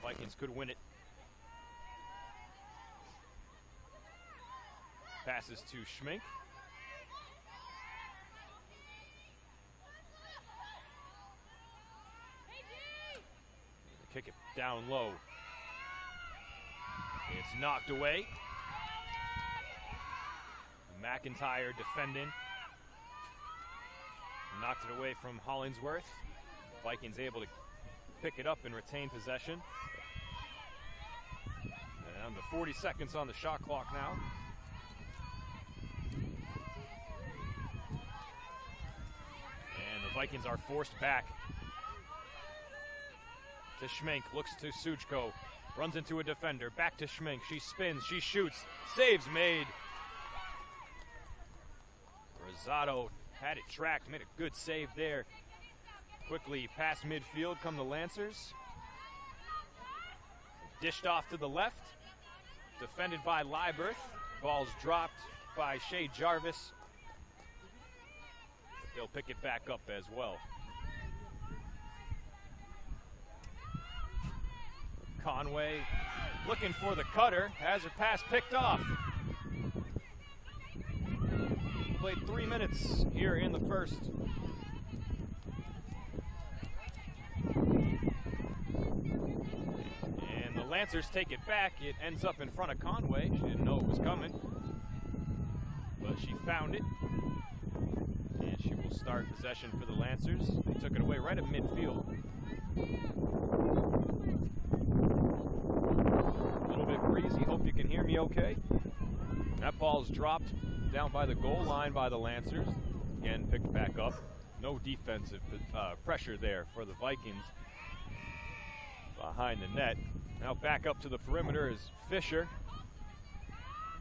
Vikings could win it. Passes to Schmink. Kick it down low. It's knocked away. McIntyre defending. Knocked it away from Hollingsworth. Vikings able to pick it up and retain possession. And the 40 seconds on the shot clock now. And the Vikings are forced back. To Schmink, looks to Suchko, runs into a defender, back to Schmink, she spins, she shoots, saves made. Rosado had it tracked, made a good save there. Quickly past midfield come the Lancers. Dished off to the left, defended by Lieberth. Ball's dropped by Shea Jarvis. They'll pick it back up as well. Conway looking for the cutter, has her pass picked off. Played 3 minutes here in the first. And the Lancers take it back. It ends up in front of Conway. She didn't know it was coming, but she found it. And she will start possession for the Lancers. They took it away right at midfield. Breezy, hope you can hear me okay. That ball's dropped down by the goal line by the Lancers. Again, picked back up. No defensive pressure there for the Vikings behind the net. Now back up to the perimeter is Fisher.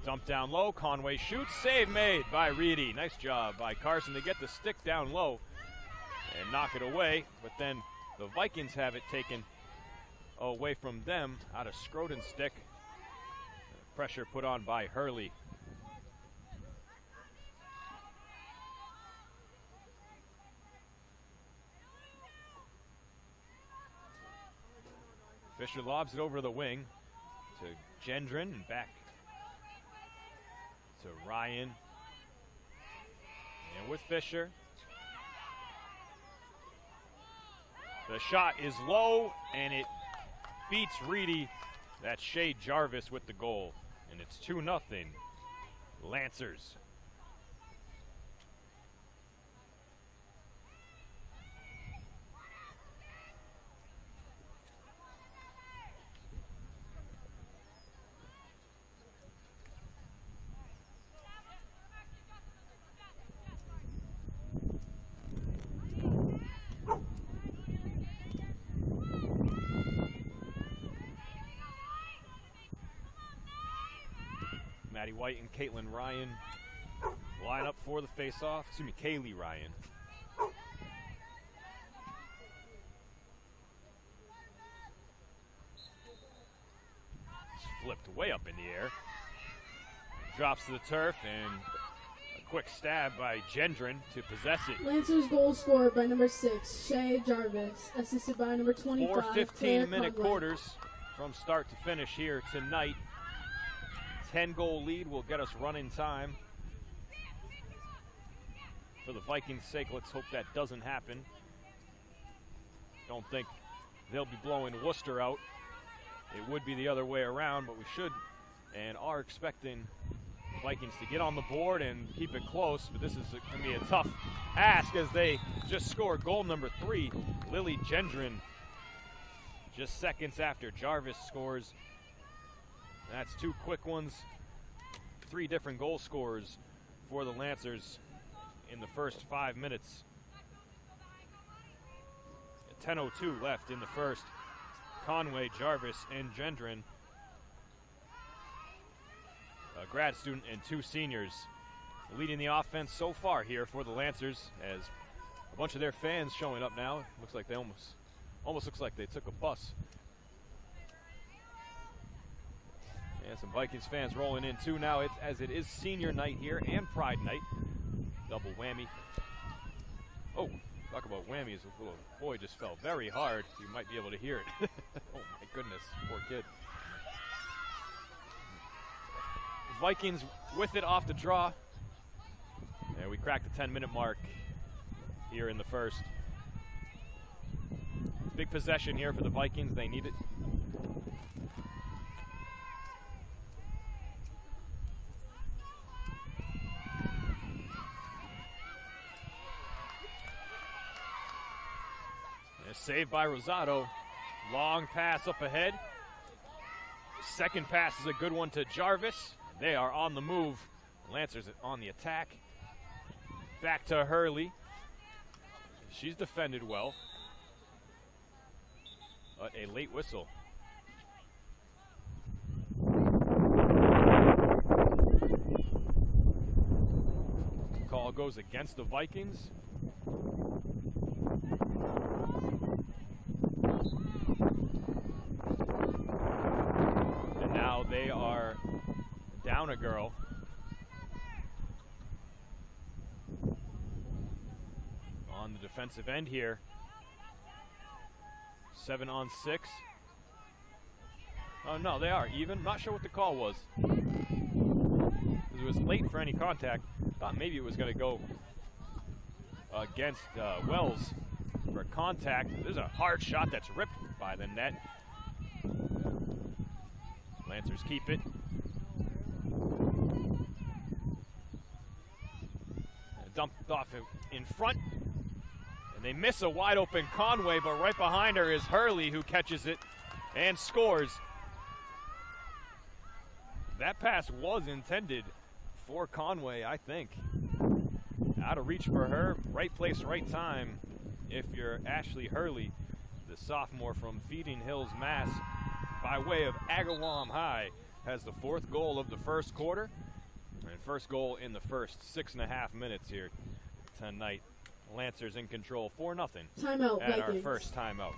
Dumped down low, Conway shoots, save made by Reedy. Nice job by Carson to get the stick down low and knock it away, but then the Vikings have it taken away from them out of Scroden's stick. Pressure put on by Hurley. Fisher lobs it over the wing to Gendron and back to Ryan. And with Fisher. The shot is low and it beats Reedy. That's Shea Jarvis with the goal. And it's 2-0 Lancers. Maddie White and Caitlin Ryan line up for the face-off. Excuse me, Kaylee Ryan. It's flipped way up in the air. Drops to the turf and a quick stab by Gendron to possess it. Lancers goal scored by number 6, Shea Jarvis, assisted by number 25, 4 15-minute quarters from start to finish here tonight. 10-goal lead will get us running time. For the Vikings' sake, let's hope that doesn't happen. Don't think they'll be blowing Worcester out. It would be the other way around, but we should and are expecting the Vikings to get on the board and keep it close. But this is going to be a tough ask as they just scored goal number 3. Lily Gendron just seconds after Jarvis scores. That's 2 quick ones. 3 different goal scorers for the Lancers in the first 5 minutes. 10:02 left in the first. Conway, Jarvis, and Gendron, a grad student and 2 seniors, leading the offense so far here for the Lancers, as a bunch of their fans showing up now. Looks like they almost looks like they took a bus. And some Vikings fans rolling in too now, as it is senior night here and Pride night. Double whammy. Oh, Talk about whammies. The little boy just fell very hard. You might be able to hear it. Oh my goodness, poor kid. Vikings with it off the draw. And we cracked the 10-minute mark here in the first. Big possession here for the Vikings. They need it. Saved by Rosado. Long pass up ahead. Second pass is a good one to Jarvis. They are on the move. Lancers on the attack. Back to Hurley. She's defended well. But a late whistle. Call goes against the Vikings. And now they are down a girl. On the defensive end here. 7-on-6. Oh no, they are even. Not sure what the call was. It was late for any contact. Thought maybe it was going to go against Wells for contact. There's a hard shot that's ripped by the net. Lancers keep it. Dumped off in front. And they miss a wide open Conway, but right behind her is Hurley, who catches it and scores. That pass was intended for Conway, I think. Out of reach for her. Right place, right time. If you're Ashley Hurley, the sophomore from Feeding Hills, Mass, by way of Agawam High, has the 4th goal of the first quarter. And first goal in the first 6.5 minutes here tonight. Lancers in control 4-0 Timeout, at Vikings. our first timeout.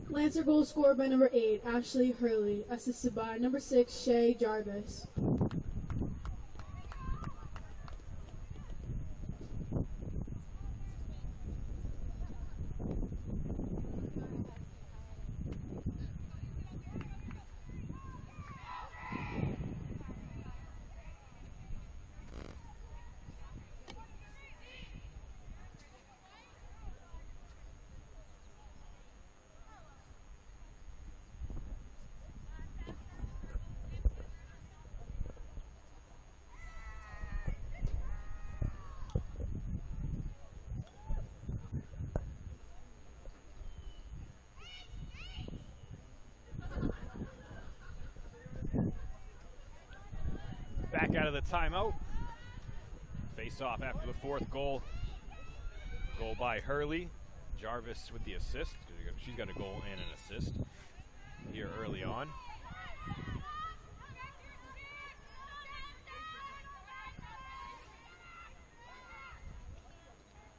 Lancer goal scored by number 8, Ashley Hurley, assisted by number 6, Shay Jarvis. Back out of the timeout. Face off after the 4th goal. Goal by Hurley. Jarvis with the assist. She's got a goal and an assist here early on.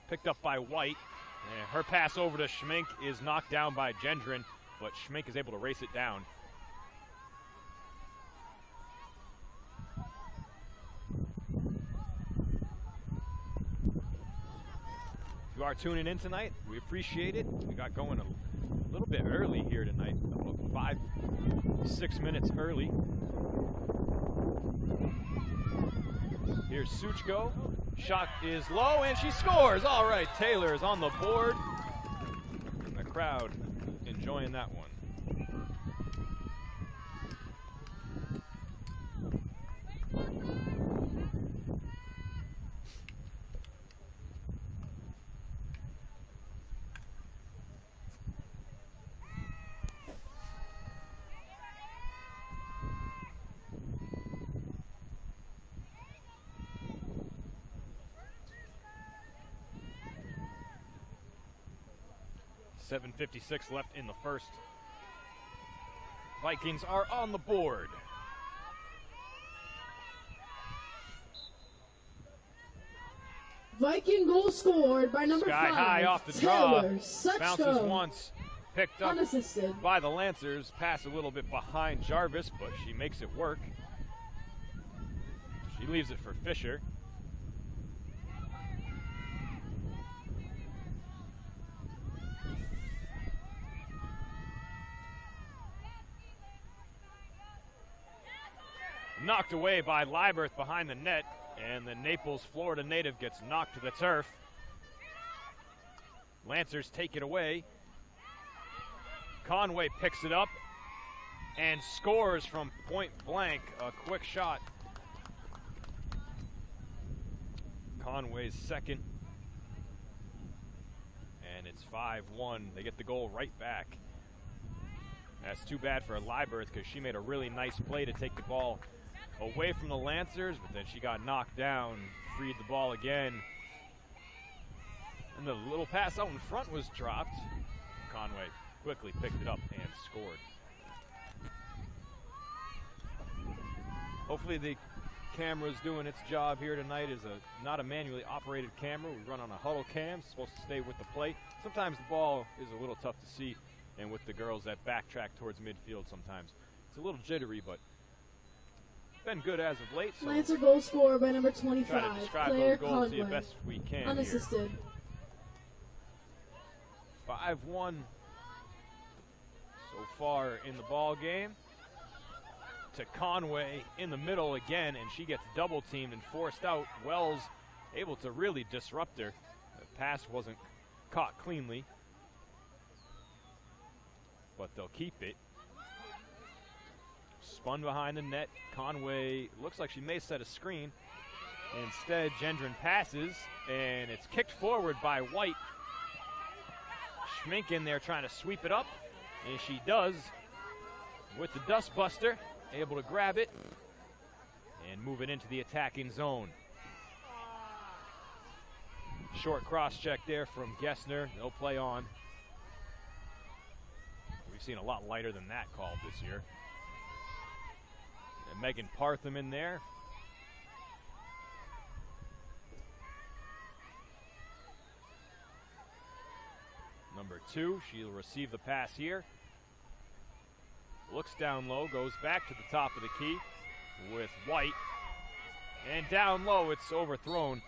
Picked up by White. And her pass over to Schmink is knocked down by Gendron, but Schmink is able to race it down. If you are tuning in tonight, we appreciate it. We got going a little bit early here tonight, about 5-6 minutes early. Here's Suchko. Shot is low, and she scores. All right, Taylor is on the board. The crowd enjoying that one. 7:56 left in the first. Vikings are on the board. Viking goal scored by number Sky 5, high off the draw. Taylor Bounces Sutchko. once. Picked up Unassisted. by the Lancers. Pass a little bit behind Jarvis, but she makes it work. She leaves it for Fisher. Knocked away by Liebert behind the net, and the Naples, Florida native gets knocked to the turf. Lancers take it away. Conway picks it up and scores from point blank. A quick shot. Conway's second. And it's 5-1. They get the goal right back. That's too bad for Liebert because she made a really nice play to take the ball away from the Lancers, but then she got knocked down, freed the ball again. And the little pass out in front was dropped. Conway quickly picked it up and scored. Hopefully the camera's doing its job here tonight. Is not a manually operated camera. We run on a huddle cam, it's supposed to stay with the play. Sometimes the ball is a little tough to see, and with the girls that backtrack towards midfield sometimes it's a little jittery, but been good as of late. So Lancer goal scored by number try to 25, describe Claire those goals the Conway. best we can here. Unassisted. 5-1 so far in the ball game. To Conway in the middle again, and she gets double teamed and forced out. Wells able to really disrupt her. The pass wasn't caught cleanly, but they'll keep it. Spun behind the net. Conway looks like she may set a screen. Instead, Gendron passes, and it's kicked forward by White. Schmink in there trying to sweep it up, and she does with the dust buster, able to grab it and move it into the attacking zone. Short cross check there from Gessner. They'll play on. We've seen a lot lighter than that called this year. And Megan Partham in there. Number 2, she'll receive the pass here. Looks down low, goes back to the top of the key with White. And down low, it's overthrown.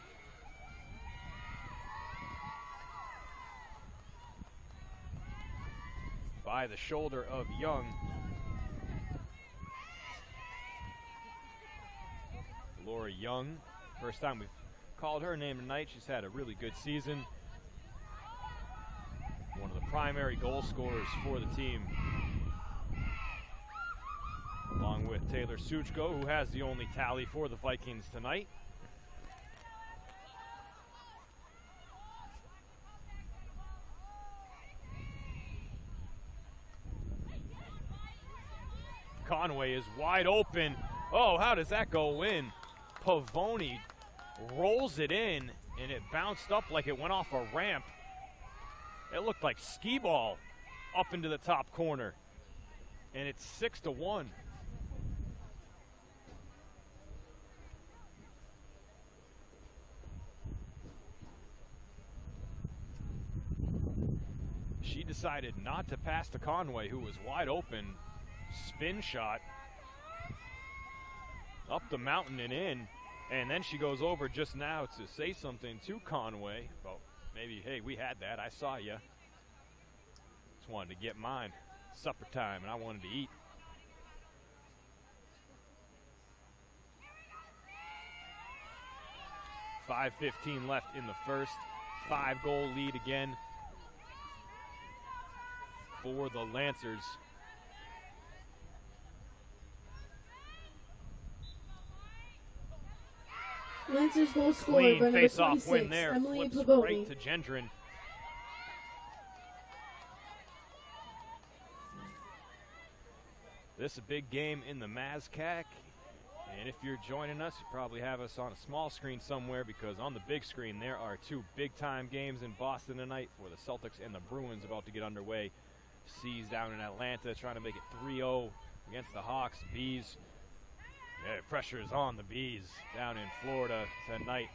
By the shoulder of Young. Laura Young, first time we've called her name tonight. She's had a really good season. One of the primary goal scorers for the team, along with Taylor Suchko, who has the only tally for the Vikings tonight. Conway is wide open. Oh, how does that go in? Pavoni rolls it in, and it bounced up like it went off a ramp. It looked like skee ball up into the top corner. And it's 6-1. She decided not to pass to Conway, who was wide open. Spin shot up the mountain and in. And then she goes over just now to say something to Conway about maybe, hey, we had that. I saw you. Just wanted to get mine. Supper time, and I wanted to eat. .5:15 left in the first. 5-goal lead again for the Lancers. Lancers goal scored Clean by number face-off 26, win there. Emily Flips Pavoni. right to Gendron. This is a big game in the Mazcac, And if you're joining us, you probably have us on a small screen somewhere, because on the big screen there are two big-time games in Boston tonight for the Celtics and the Bruins about to get underway. C's down in Atlanta trying to make it 3-0 against the Hawks. Bees, yeah, pressure is on the Bees down in Florida tonight.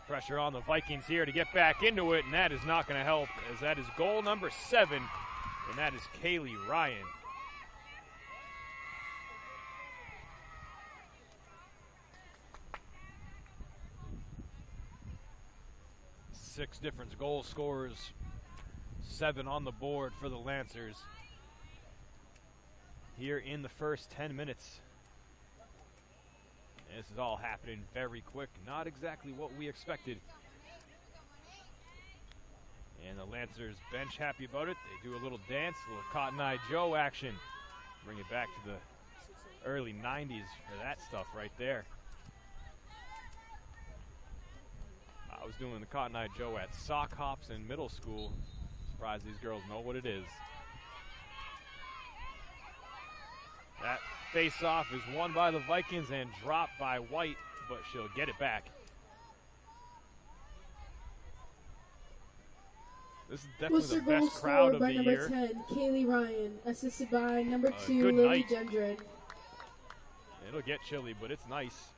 Pressure on the Vikings here to get back into it, and that is not going to help, as that is goal number 7, and that is Kaylee Ryan. Six different goal scorers, 7 on the board for the Lancers here in the first 10 minutes. This is all happening very quick, not exactly what we expected. And the Lancers bench happy about it. They do a little dance, a little Cotton Eye Joe action. Bring it back to the early 90s for that stuff right there. I was doing the Cotton Eye Joe at sock hops in middle school. Surprised these girls know what it is. That face-off is won by the Vikings and dropped by White, but she'll get it back. This is definitely Worcester the goal best crowd scored of by the number year. 10, Kaylee Ryan, assisted by number 2, good Lily night. Gendron. It'll get chilly, but it's nice.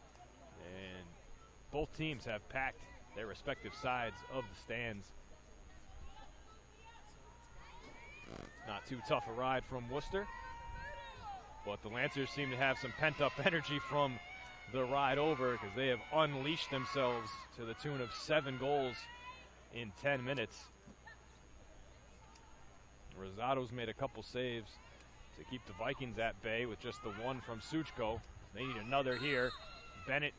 And both teams have packed their respective sides of the stands. Not too tough a ride from Worcester, but the Lancers seem to have some pent-up energy from the ride over, because they have unleashed themselves to the tune of 7 goals in 10 minutes. Rosado's made a couple saves to keep the Vikings at bay with just the one from Suchko. They need another here. Bennett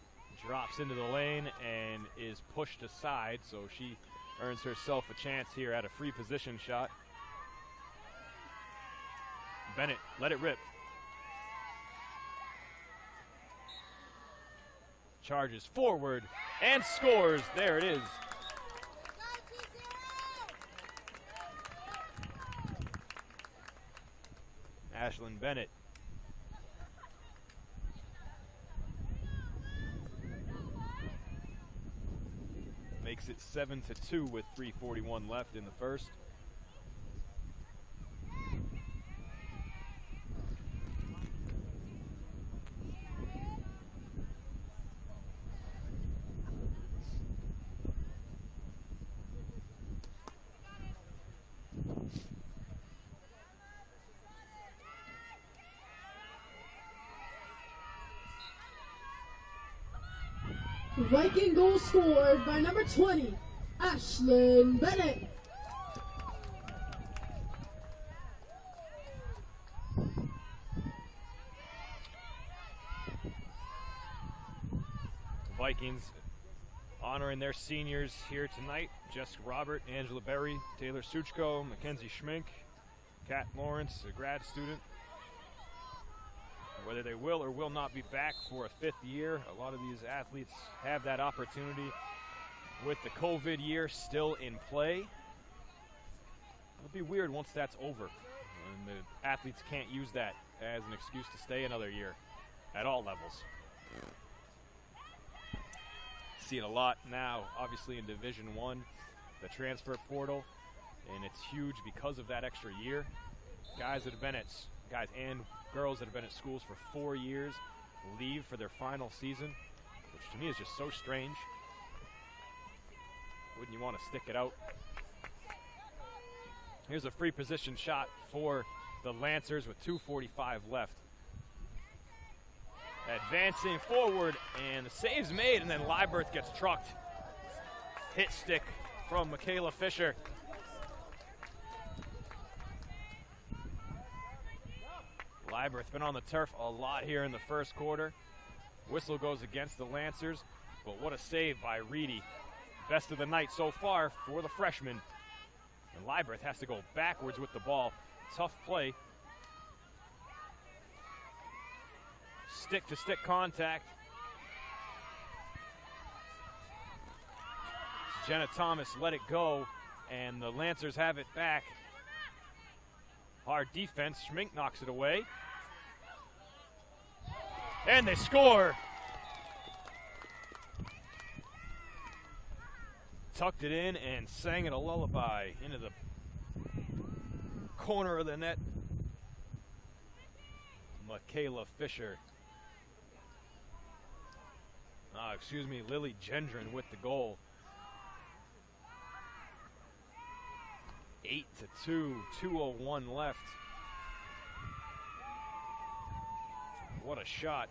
drops into the lane and is pushed aside, so she earns herself a chance here at a free position shot. Bennett, let it rip. Charges forward and scores. There it is. Ashlyn Bennett. Makes it 7-2 with 3:41 left in the first. Viking goal scored by number 20, Ashlyn Bennett. Vikings honoring their seniors here tonight. Jessica Robert, Angela Berry, Taylor Suchko, Mackenzie Schmink, Kat Lawrence, a grad student. Whether they will or will not be back for a 5th year, a lot of these athletes have that opportunity with the COVID year still in play. It'll be weird once that's over, and the athletes can't use that as an excuse to stay another year at all levels. See it a lot now, obviously in Division I, the transfer portal, and it's huge because of that extra year. Guys and girls that have been at schools for 4 years leave for their final season, which to me is just so strange. Wouldn't you want to stick it out? Here's a free position shot for the Lancers with 2:45 left. Advancing forward, and the save's made, and then Lieberth gets trucked. Hit stick from Michaela Fisher. Lieberth been on the turf a lot here in the first quarter. Whistle goes against the Lancers, but what a save by Reedy. Best of the night so far for the freshman. And Lieberth has to go backwards with the ball. Tough play. Stick-to-stick contact. Jenna Thomas let it go, and the Lancers have it back. Hard defense. Schmink knocks it away. And they score. Tucked it in and sang it a lullaby into the corner of the net. Michaela Fisher. Lily Gendron with the goal. 8-2, 2:01 left. What a shot.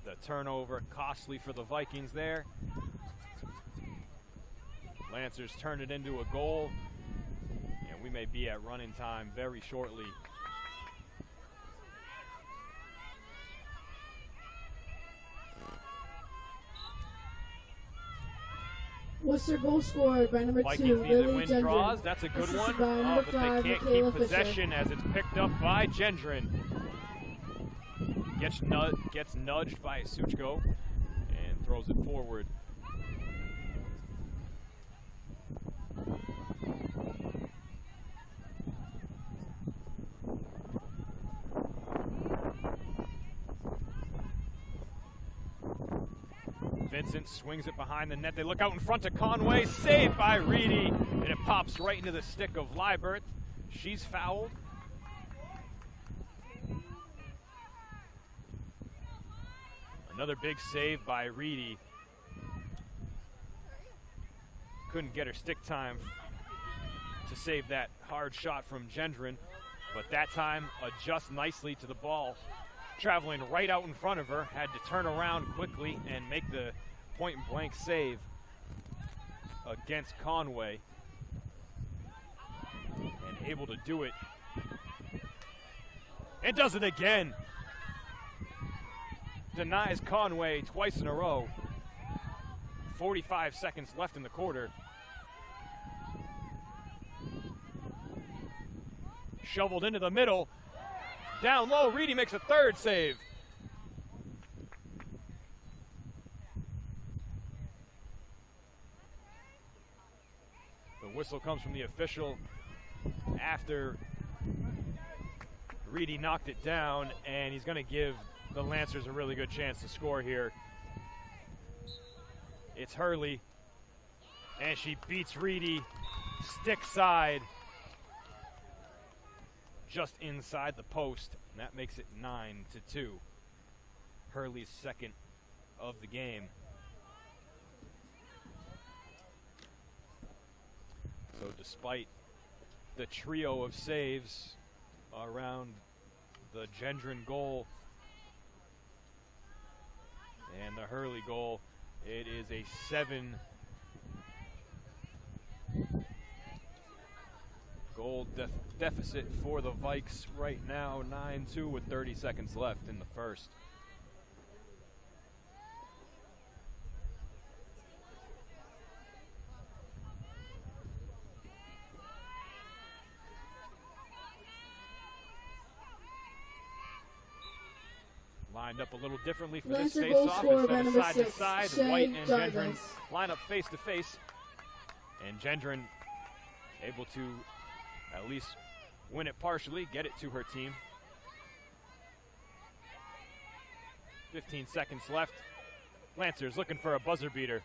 The turnover costly for the Vikings there. Lancers turn it into a goal, and we may be at running time very shortly. Worcester goal scored by number Vikings 2, need to Lily win Gendron. draws. That's a good Assisted one. by number But 5, they can't Michaela keep Fisher. possession as it's picked up by Gendron. Gets nudged by Suchko and throws it forward. Vincent swings it behind the net. They look out in front to Conway. Saved by Reedy. And it pops right into the stick of Liebert. She's fouled. Another big save by Reedy. Couldn't get her stick time to save that hard shot from Gendron. But that time adjusts nicely to the ball. Traveling right out in front of her, had to turn around quickly and make the point-blank save against Conway, and able to do it, and does it again. Denies Conway twice in a row. 45 seconds left in the quarter. Shoveled into the middle. Down low, Reedy makes a third save. The whistle comes from the official after Reedy knocked it down, and he's going to give the Lancers a really good chance to score here. It's Hurley, and she beats Reedy stick side. Just inside the post, and that makes it 9-2. Hurley's second of the game. So despite the trio of saves around the Gendron goal and the Hurley goal, it is a 7 goal deficit for the Vikes right now, 9-2 with 30 seconds left in the first. Lined up a little differently for this Lancer goal face-off. scored by Instead of number side 6, to side, Shay White and Gendron Jarvis. line up face to face. And Gendron able to at least win it partially, get it to her team. 15 seconds left. Lancers looking for a buzzer beater.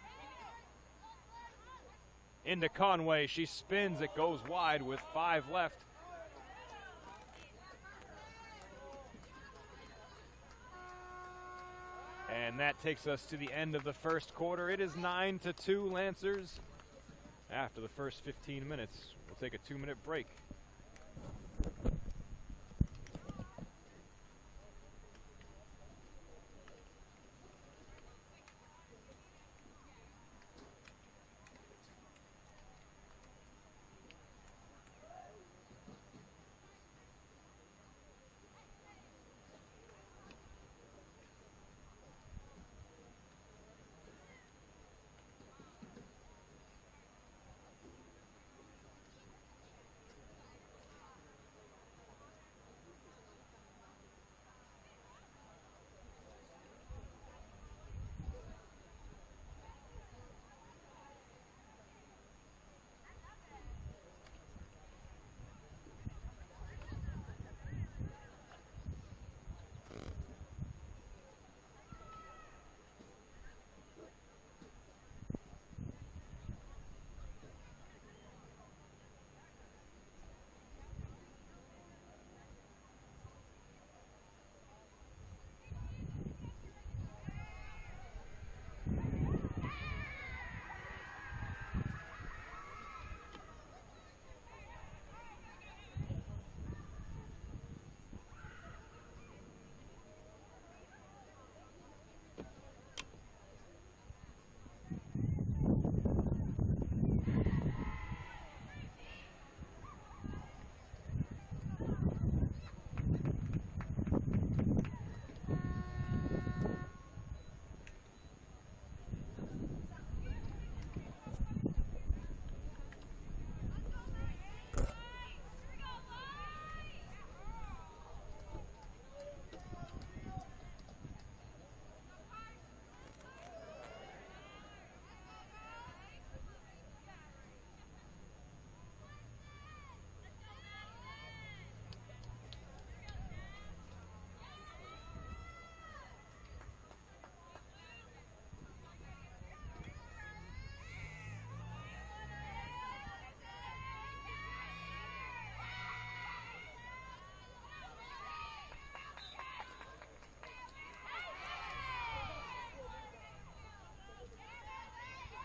Into Conway, she spins, it goes wide with 5 left. And that takes us to the end of the first quarter. It is 9-2 Lancers. After the first 15 minutes, we'll take a 2-minute break.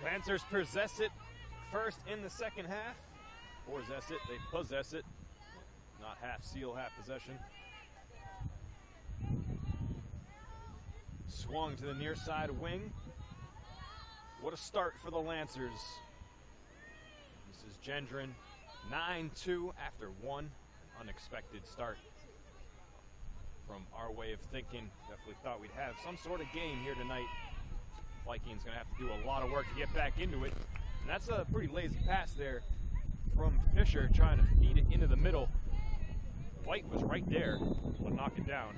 Lancers possess it first in the second half. Possess it, they possess it. Not half seal, half possession. Swung to the near side wing. What a start for the Lancers. This is Gendron, 9-2 after one unexpected start. From our way of thinking, definitely thought we'd have some sort of game here tonight. Vikings gonna have to do a lot of work to get back into it. And that's a pretty lazy pass there from Fisher, trying to feed it into the middle. White was right there, but knock it down.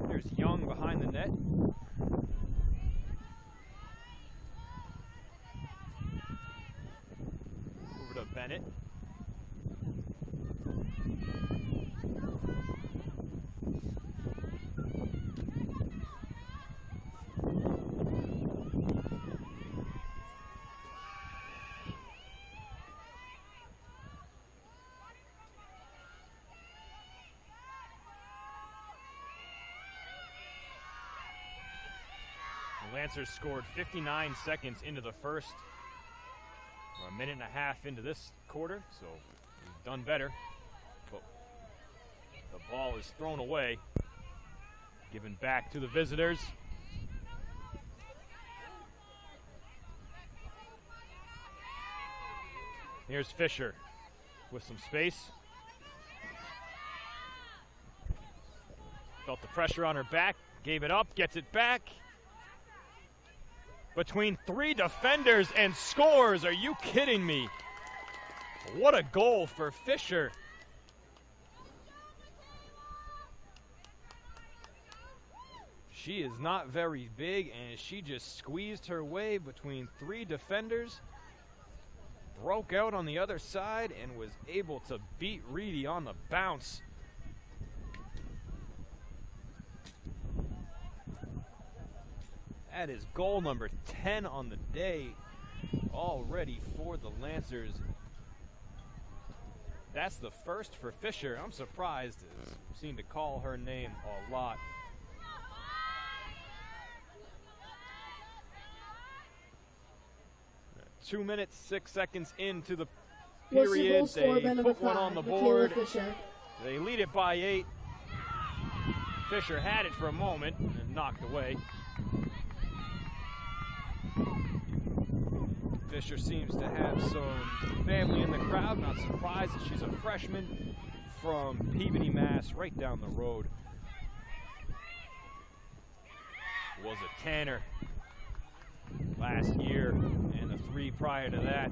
There's Young behind the net. Over to Bennett. The Lancers scored 59 seconds into the first. We're a minute and a half into this quarter, so we've done better. But the ball is thrown away, given back to the visitors. Here's Fisher with some space. Felt the pressure on her back, gave it up, gets it back. Between three defenders and scores. Are you kidding me? What a goal for Fisher. She is not very big, and she just squeezed her way between three defenders, broke out on the other side, and was able to beat Reedy on the bounce. That is goal number 10 on the day already for the Lancers. That's the first for Fisher. I'm surprised. I seem to call her name a lot. Two minutes, 6 seconds into the period. They put one on the board. They lead it by 8. Fisher had it for a moment and then knocked away. Fisher seems to have some family in the crowd. Not surprised that she's a freshman from Peabody, Mass, right down the road. Was a Tanner last year and the 3 prior to that.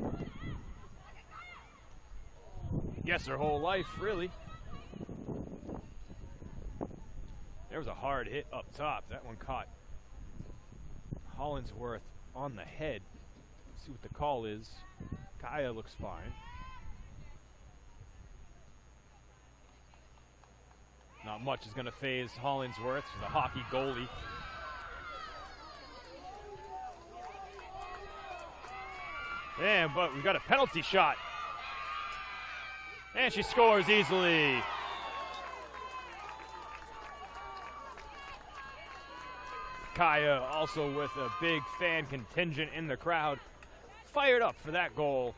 I guess her whole life, really. There was a hard hit up top. That one caught Hollingsworth on the head. See what the call is. Kaya looks fine. Not much is going to faze Hollingsworth. She's a hockey goalie. Yeah, but we've got a penalty shot. And she scores easily. Kaya also with a big fan contingent in the crowd. Fired up for that goal.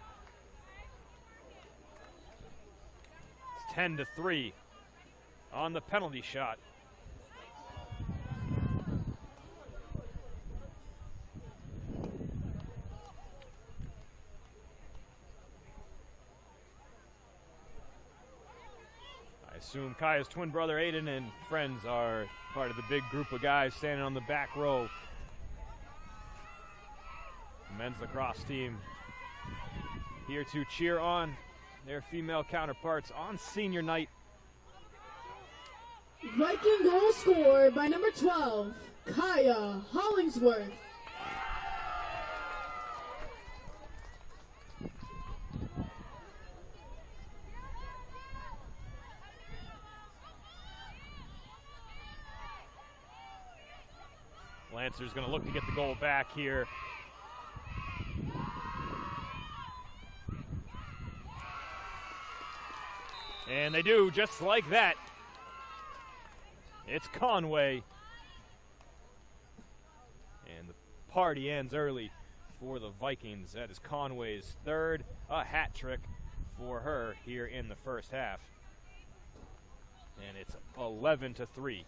It's 10-3 on the penalty shot. I assume Kaya's twin brother Aiden and friends are part of the big group of guys standing on the back row. Men's lacrosse team here to cheer on their female counterparts on senior night. Viking goal scored by number 12, Kaya Hollingsworth. Lancer's going to look to get the goal back here. And they do, just like that. It's Conway. And the party ends early for the Vikings. That is Conway's third, a hat trick for her here in the first half. And it's 11-3.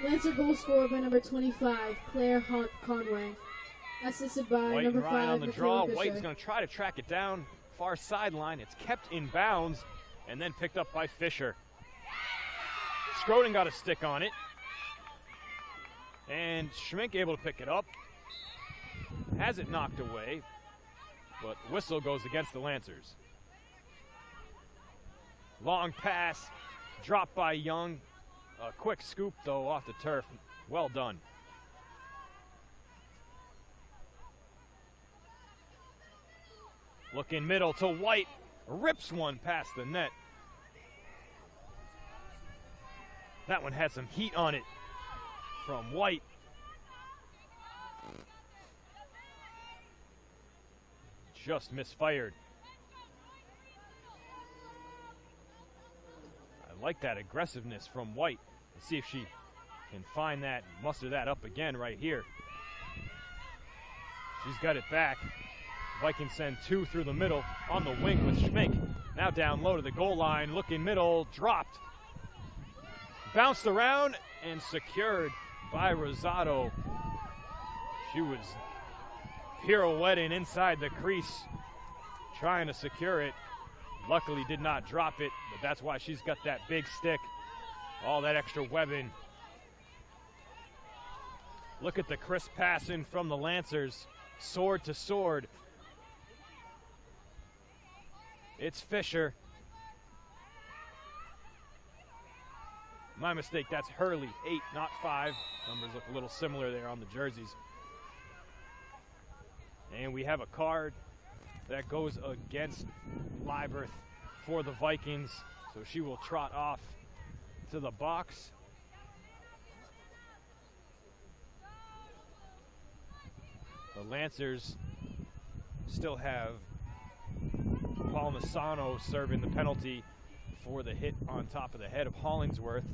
Lancer goal scored by number 25, Claire Conway. Assisted by White number and Ryan 5, on the Michaela draw. Fisher. White's going to try to track it down. Far sideline. It's kept in bounds and then picked up by Fisher. Schroden got a stick on it. And Schmink able to pick it up. Has it knocked away. But whistle goes against the Lancers. Long pass. Dropped by Young. A quick scoop, though, off the turf. Well done. Looking middle to White. Rips one past the net. That one had some heat on it from White. Just misfired. I like that aggressiveness from White. Let's see if she can find that, muster that up again right here. She's got it back. Vikings send two through the middle on the wing with Schmink. Now down low to the goal line, looking middle, dropped. Bounced around and secured by Rosado. She was pirouetting inside the crease, trying to secure it. Luckily did not drop it, but that's why she's got that big stick. All that extra webbing. Look at the crisp passing from the Lancers. Sword to sword. It's Fisher. My mistake, that's Hurley. 8, not 5. Numbers look a little similar there on the jerseys. And we have a card that goes against Liebert for the Vikings. So she will trot off to the box. The Lancers still have Palmisano serving the penalty for the hit on top of the head of Hollingsworth.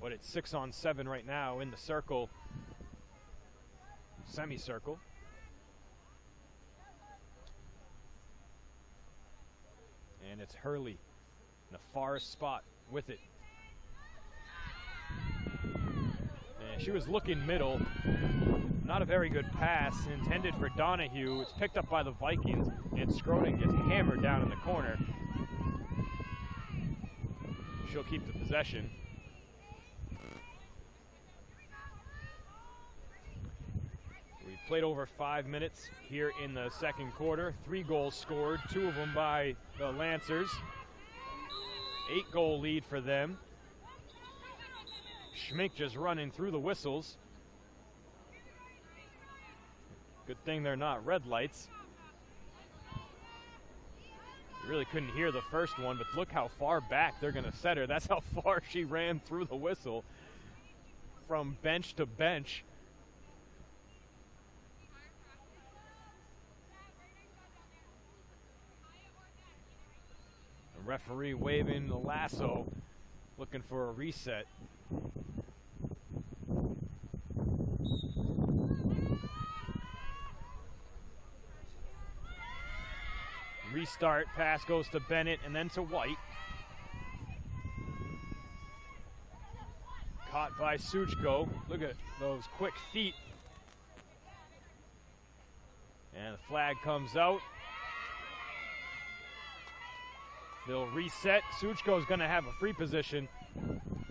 But it's 6-on-7 right now in the circle, semicircle. And it's Hurley in the farthest spot with it. And she was looking middle. Not a very good pass intended for Donahue. It's picked up by the Vikings, and Schroden gets hammered down in the corner. She'll keep the possession. We've played over 5 minutes here in the second quarter. 3 goals scored, 2 of them by the Lancers. 8-goal lead for them. Schmink just running through the whistles. Good thing they're not red lights. You really couldn't hear the first one, but look how far back they're going to set her. That's how far she ran through the whistle from bench to bench. The referee waving the lasso, looking for a reset. Restart, pass goes to Bennett and then to White. Caught by Suchko. Look at those quick feet. And the flag comes out. They'll reset. Suchko's going to have a free position,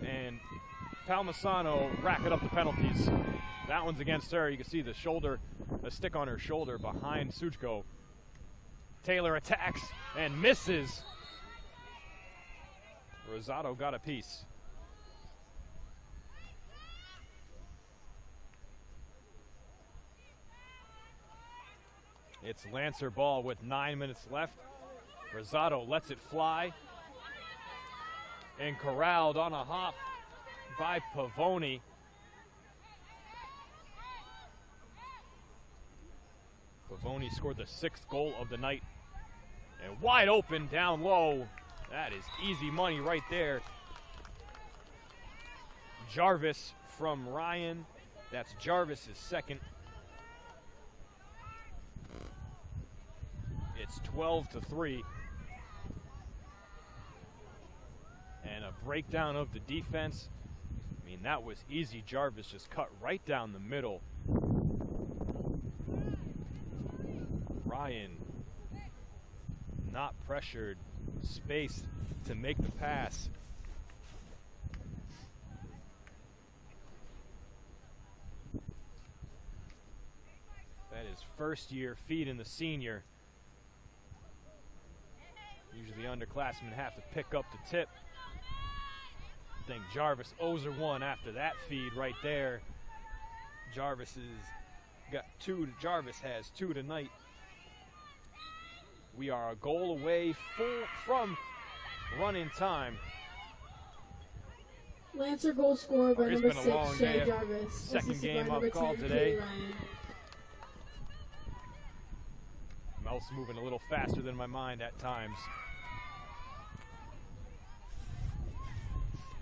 and Palmisano racking up the penalties. That one's against her. You can see the shoulder, a stick on her shoulder behind Suchko. Taylor attacks and misses. Rosado got a piece. It's Lancer ball with 9 minutes left. Rosado lets it fly. And corralled on a hop by Pavoni. Pavoni scored the 6th goal of the night. And wide open down low. That is easy money right there. Jarvis from Ryan. That's Jarvis's second. It's 12-3. And a breakdown of the defense. I mean, that was easy. Jarvis just cut right down the middle. Ryan not pressured, space to make the pass. That is first year feed in the senior. Usually underclassmen have to pick up the tip. I think Jarvis owes her one after that feed right there. Jarvis has 2 tonight. We are a goal away from run-in time. Lancer goal scored by number 6, Shay day. Jarvis. Second game I've called today. Mouse moving a little faster than my mind at times.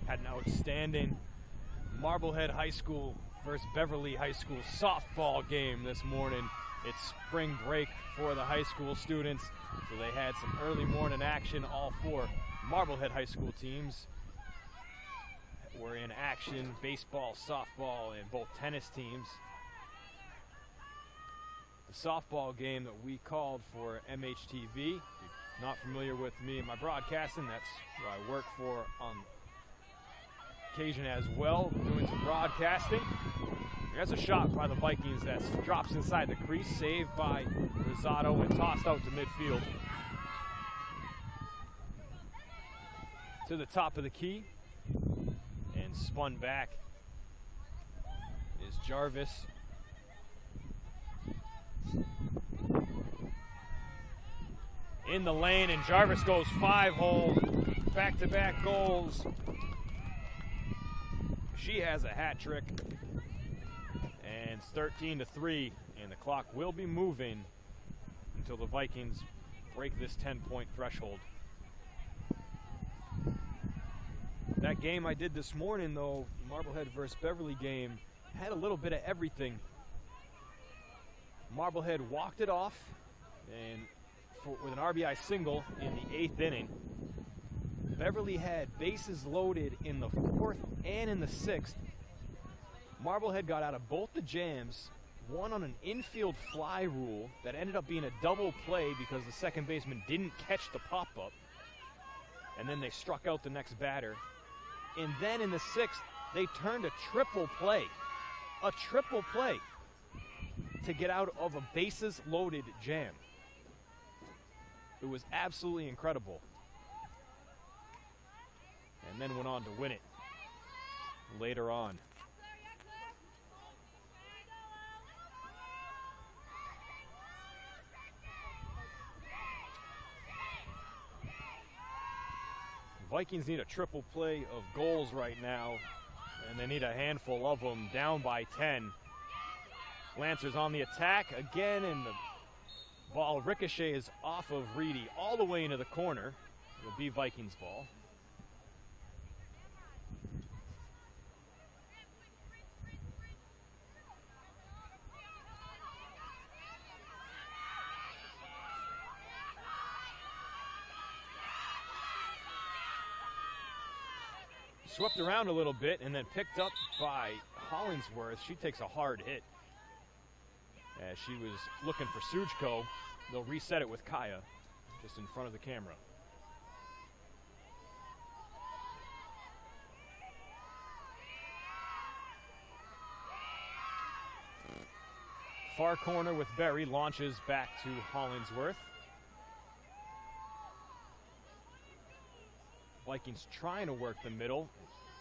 Had an outstanding Marblehead High School versus Beverly High School softball game this morning. It's spring break for the high school students, so they had some early morning action. All 4 Marblehead High School teams were in action, baseball, softball, and both tennis teams. The softball game that we called for MHTV. If you're not familiar with me and my broadcasting, that's who I work for on occasion as well, doing some broadcasting. There's a shot by the Vikings that drops inside the crease, saved by Rosado and tossed out to midfield. To the top of the key and spun back is Jarvis. In the lane, and Jarvis goes 5-hole, back-to-back goals. She has a hat trick. And it's 13-3, and the clock will be moving until the Vikings break this 10-point threshold. That game I did this morning, though, Marblehead versus Beverly game, had a little bit of everything. Marblehead walked it off and with an RBI single in the 8th inning. Beverly had bases loaded in the 4th and in the 6th. Marblehead got out of both the jams, one on an infield fly rule that ended up being a double play because the second baseman didn't catch the pop-up. And then they struck out the next batter. And then in the 6th, they turned a triple play to get out of a bases-loaded jam. It was absolutely incredible. And then went on to win it later on. Vikings need a triple play of goals right now, and they need a handful of them, down by 10. Lancer's on the attack again, and the ball ricochets off of Reedy all the way into the corner. It'll be Vikings ball. Swept around a little bit and then picked up by Hollingsworth. She takes a hard hit as she was looking for Suchko. They'll reset it with Kaya just in front of the camera. far corner with Berry, launches back to Hollingsworth. Vikings trying to work the middle,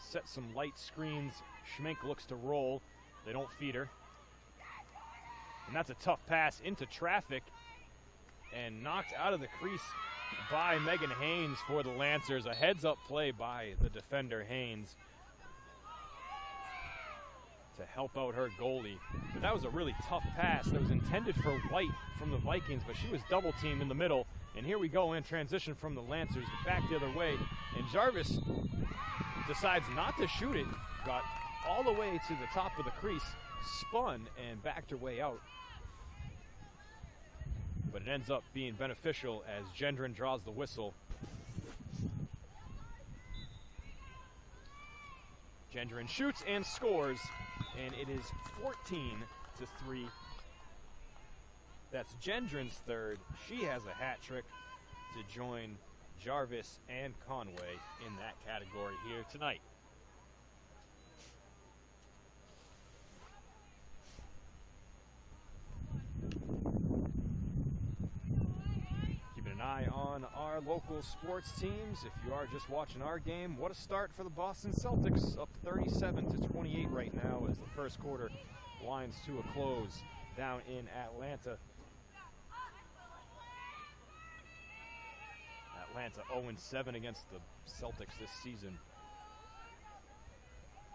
set some light screens. Schmink looks to roll. They don't feed her. And that's a tough pass into traffic and knocked out of the crease by Megan Haynes for the Lancers. A heads-up play by the defender Haynes to help out her goalie. But that was a really tough pass that was intended for White from the Vikings, but she was double-teamed in the middle. And here we go in transition from the Lancers back the other way. And Jarvis decides not to shoot it. Got all the way to the top of the crease, spun, and backed her way out. But it ends up being beneficial as Gendron draws the whistle. Gendron shoots and scores, and it is 14-3. That's Gendron's third. She has a hat trick to join Jarvis and Conway in that category here tonight. Keeping an eye on our local sports teams. If you are just watching our game, what a start for the Boston Celtics, up 37-28 right now as the first quarter winds to a close down in Atlanta. Atlanta 0-7 against the Celtics this season.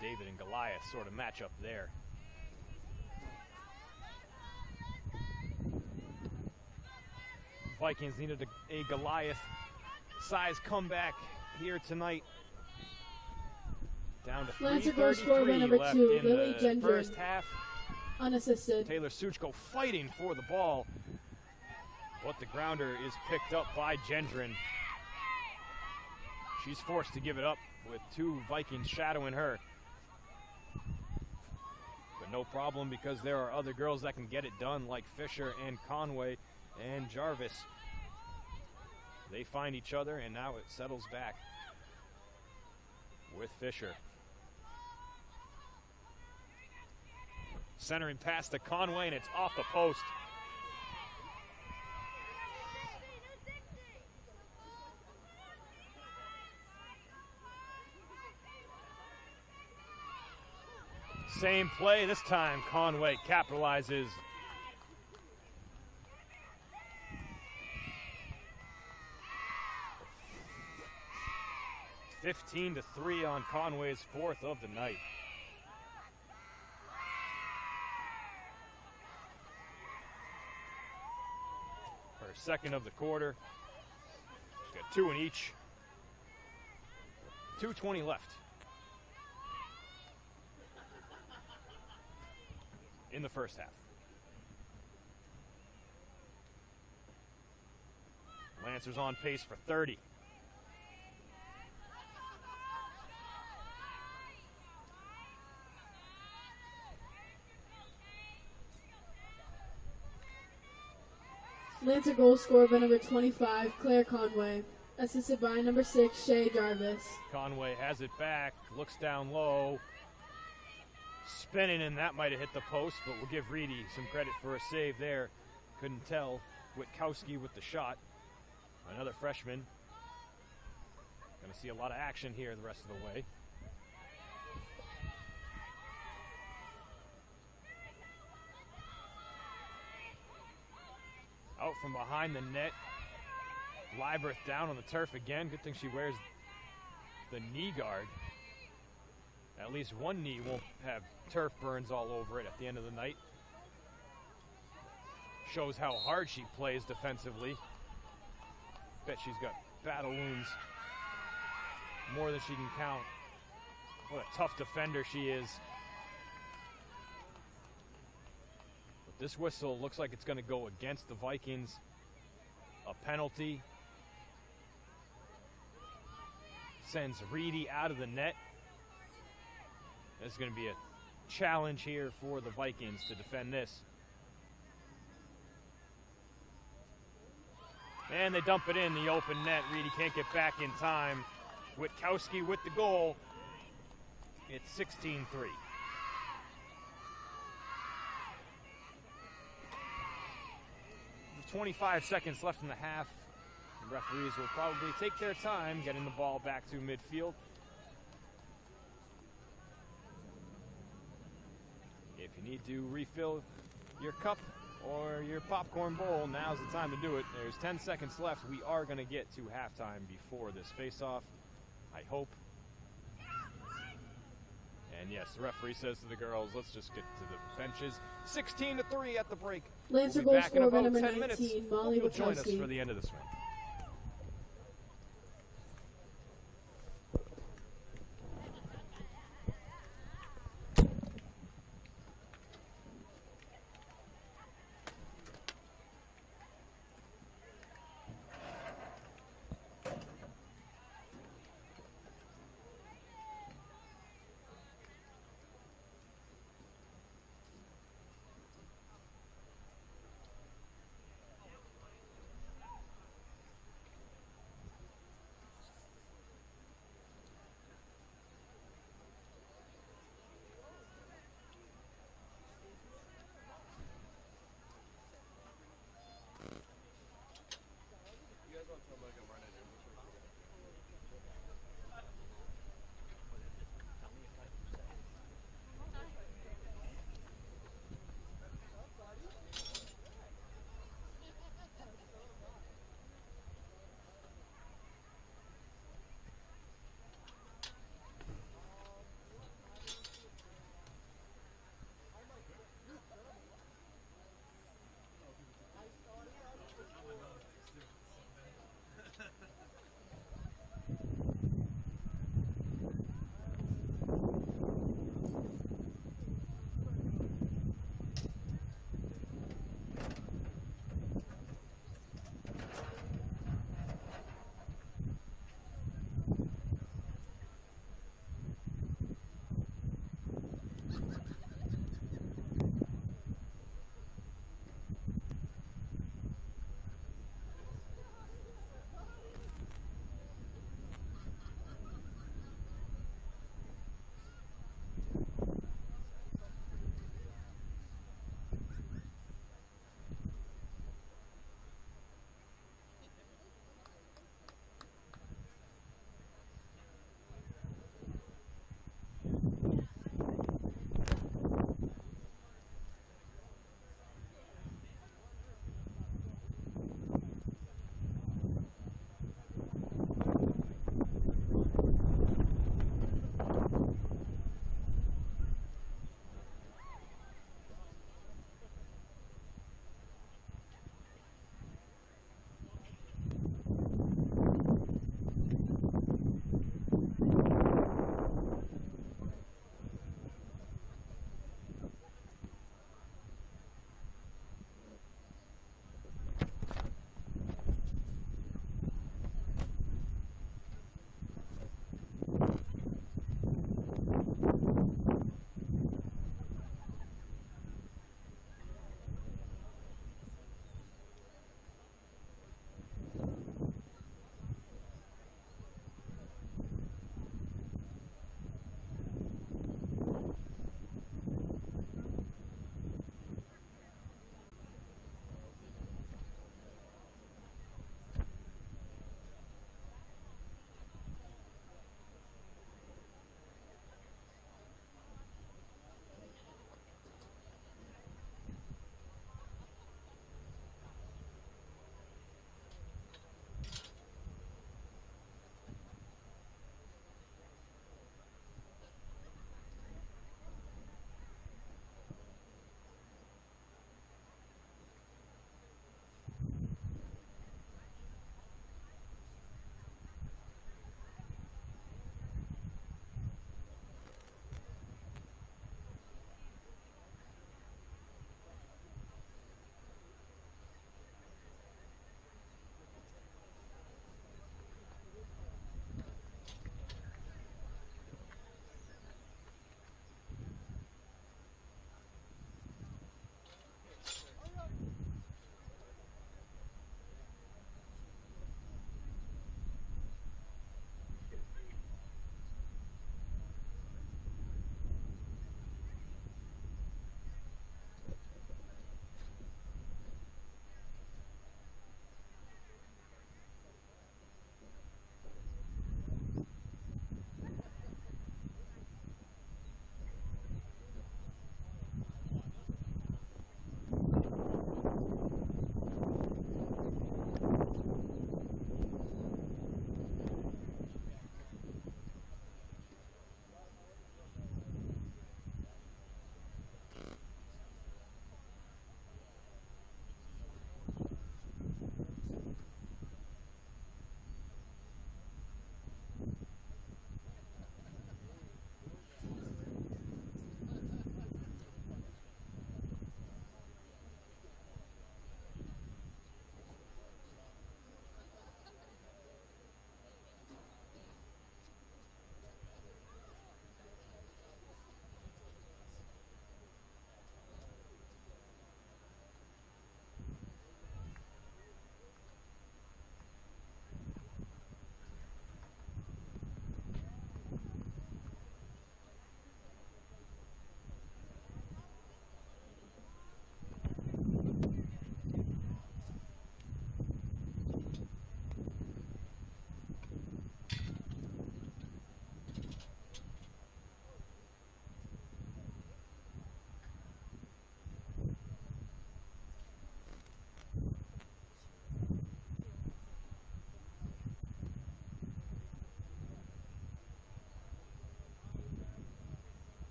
David and Goliath sort of matchup there. Vikings needed a Goliath-size comeback here tonight. Down to 3:33 left in the first half. Unassisted. Taylor Suchko fighting for the ball, but the grounder is picked up by Gendron. She's forced to give it up with two Vikings shadowing her. But no problem because there are other girls that can get it done, like Fisher and Conway and Jarvis. They find each other, and now it settles back with Fisher. Centering pass to Conway, and it's off the post. Same play, this time Conway capitalizes. (15-3) on Conway's fourth of the night. Her second of the quarter. She's got two in each. 2:20 left in the first half. Lancers on pace for 30. Lancer goal scored by number 25, Claire Conway. Assisted by number 6, Shay Jarvis. Conway has it back, looks down low. Spinning, and that might have hit the post, but we'll give Reedy some credit for a save there. Couldn't tell. Witkowski with the shot. Another freshman. Going to see a lot of action here the rest of the way. Out from behind the net. Liebert down on the turf again. Good thing she wears the knee guard. At least one knee won't have turf burns all over it at the end of the night. Shows how hard she plays defensively. Bet she's got battle wounds more than she can count. What a tough defender she is. But this whistle looks like it's going to go against the Vikings. A penalty. Sends Reedy out of the net. This is going to be a challenge here for the Vikings to defend this. And they dump it in the open net. Reedy can't get back in time. Witkowski with the goal. It's 16-3. 25 seconds left in the half. The referees will probably take their time getting the ball back to midfield. If you need to refill your cup or your popcorn bowl, now's the time to do it. There's 10 seconds left. We are going to get to halftime before this face-off, I hope. And yes, the referee says to the girls, let's just get to the benches. 16-3 at the break. Lancer We'll be goal back in scorer by about number 10 minutes. 19, Hope Molly you'll join us Wachowski. for the end of the swing.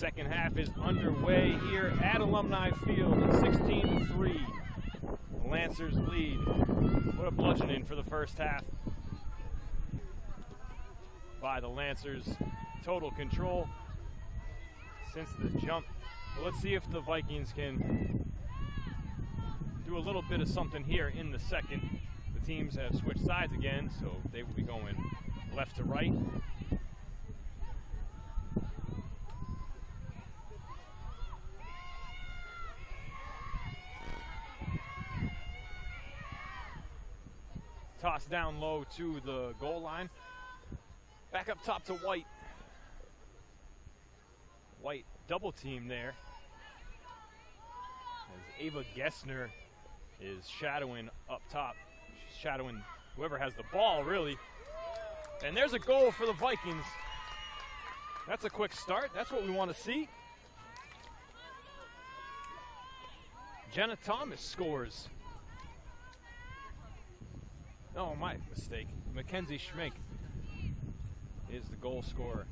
second half is underway here at Alumni Field. 16-3. The Lancers lead. What a bludgeoning for the first half by the Lancers. Total control since the jump. But let's see if the Vikings can do a little bit of something here in the second. The teams have switched sides again, so they will be going left to right. Toss down low to the goal line. Back up top to White. White double team there. As Ava Gessner is shadowing up top. She's shadowing whoever has the ball, really. And there's a goal for the Vikings. That's a quick start. That's what we want to see. Jenna Thomas scores. Oh, my mistake. Mackenzie Schmink is the goal scorer.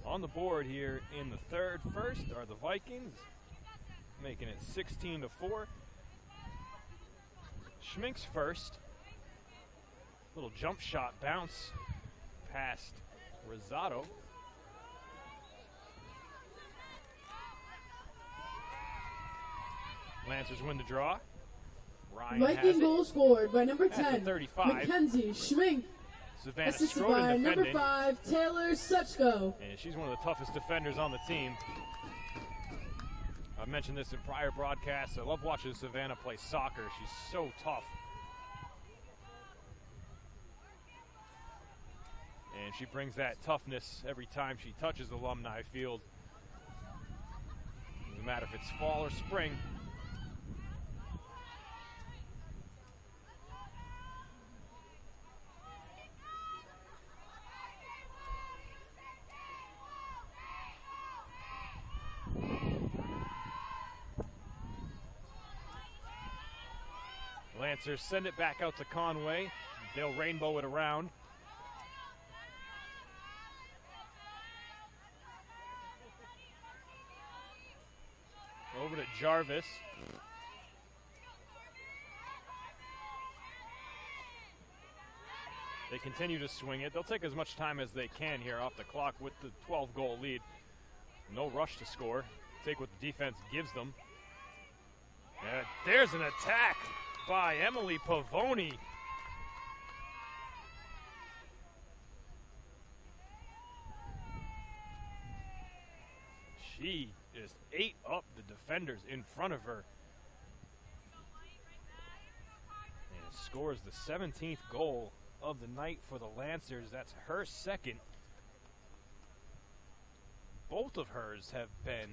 On the board here in the third first are the Vikings, making it 16-4. Schmink's first. Little jump shot bounce past Rosado. Lancers win the draw. Ryan Viking goal scored by number 10, 35. Mackenzie Schmink. Savannah Assisted Stroden by number defending. 5, Taylor Suchko. And she's one of the toughest defenders on the team. I've mentioned this in prior broadcasts. I love watching Savannah play soccer. She's so tough. And she brings that toughness every time she touches Alumni Field. Doesn't matter if it's fall or spring. Lancers send it back out to Conway. They'll rainbow it around. Over to Jarvis. They continue to swing it. They'll take as much time as they can here off the clock with the 12-goal lead. No rush to score. Take what the defense gives them. There's an attack by Emily Pavoni. She just ate up the defenders in front of her. And scores the 17th goal of the night for the Lancers. That's her second. Both of hers have been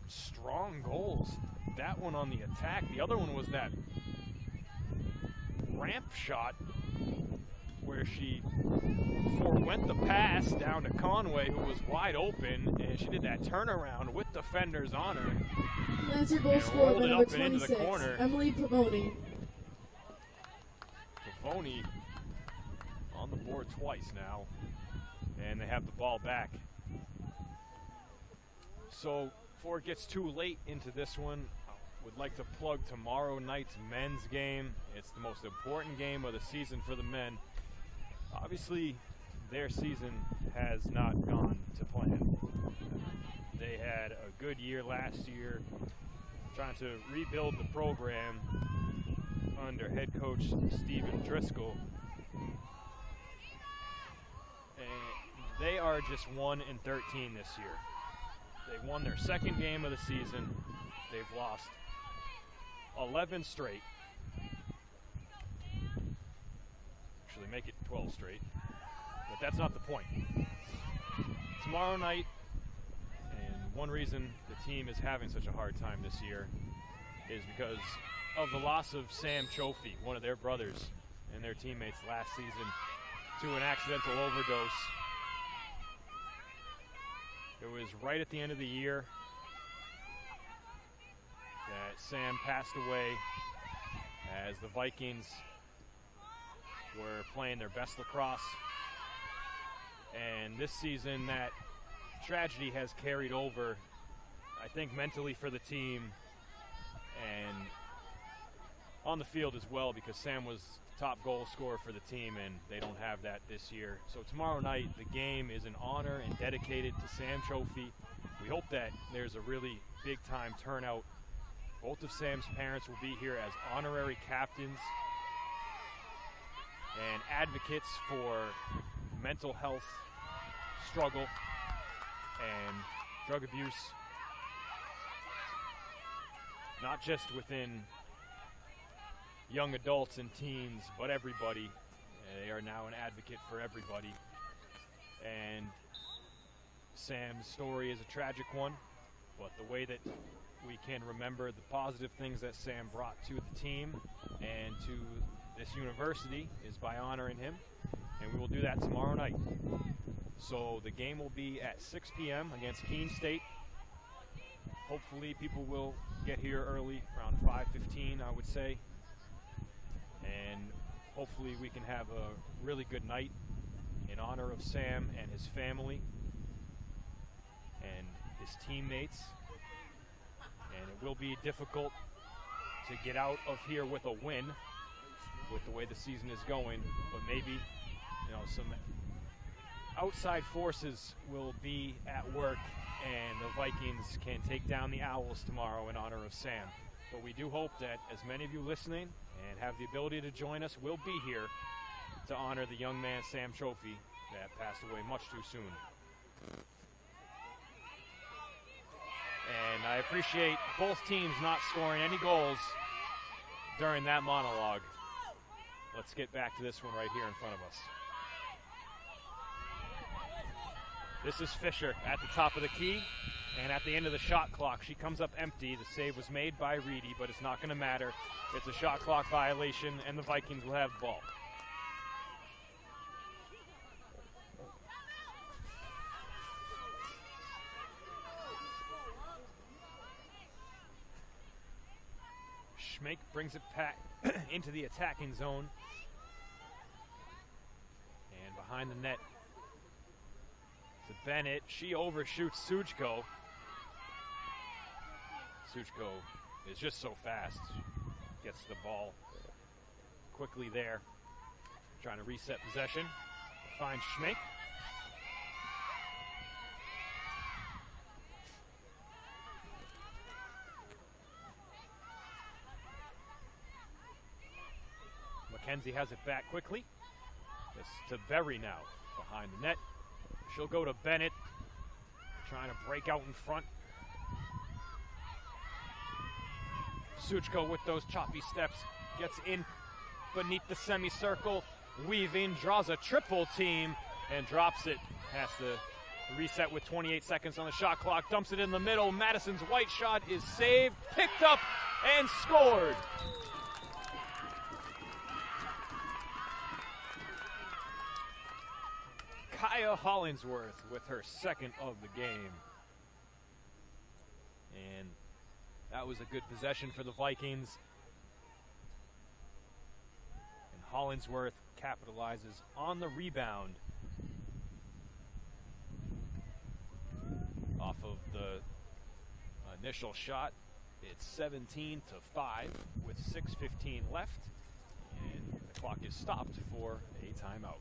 strong goals. That one on the attack. The other one was that ramp shot where she forewent the pass down to Conway, who was wide open, and she did that turnaround with defenders on her. Lancer goal scored by number 26, Emily Pavoni. Pavoni on the board twice now, and they have the ball back. So before it gets too late into this one, I would like to plug tomorrow night's men's game. It's the most important game of the season for the men. Obviously, their season has not gone to plan. They had a good year last year, trying to rebuild the program under head coach Stephen Driscoll. And they are just 1-13 this year. They won their second game of the season. They've lost 11 straight. Actually, make it 12 straight. But that's not the point. Tomorrow night, and one reason the team is having such a hard time this year is because of the loss of Sam Chofie, one of their brothers and their teammates last season, to an accidental overdose. It was right at the end of the year that Sam passed away as the Vikings were playing their best lacrosse. And this season, that tragedy has carried over, I think, mentally for the team and on the field as well, because Sam was top goal scorer for the team, and they don't have that this year. So tomorrow night, the game is in honor and dedicated to Sam Trophy. We hope that there's a really big-time turnout. Both of Sam's parents will be here as honorary captains and advocates for mental health struggle and drug abuse, not just within young adults and teens, but everybody. They are now an advocate for everybody. And Sam's story is a tragic one, but the way that we can remember the positive things that Sam brought to the team and to this university is by honoring him, and we will do that tomorrow night. So the game will be at 6 p.m. against Keene State. Hopefully people will get here early, around 5:15, I would say. And hopefully we can have a really good night in honor of Sam and his family and his teammates. And it will be difficult to get out of here with a win with the way the season is going, but maybe, some outside forces will be at work and the Vikings can take down the Owls tomorrow in honor of Sam. But we do hope that as many of you listening and have the ability to join us will be here to honor the young man Sam Trophy that passed away much too soon. And I appreciate both teams not scoring any goals during that monologue. Let's get back to this one right here in front of us. This is Fisher at the top of the key, and at the end of the shot clock, she comes up empty. The save was made by Reedy, but it's not going to matter. It's a shot clock violation, and the Vikings will have the ball. Schmake brings it back into the attacking zone. And behind the net to Bennett. She overshoots Suchko. Suchko is just so fast. Gets the ball quickly there. Trying to reset possession. Finds Schmake. Mackenzie has it back quickly. It's to Berry now, behind the net. She'll go to Bennett, trying to break out in front. Suchko with those choppy steps, gets in beneath the semicircle, weaving, draws a triple team, and drops it. Has to reset with 28 seconds on the shot clock, dumps it in the middle. Madison's white shot is saved, picked up, and scored. Kaya Hollingsworth with her second of the game. And that was a good possession for the Vikings. And Hollingsworth capitalizes on the rebound off of the initial shot. It's 17-5 with 6:15 left. And the clock is stopped for a timeout.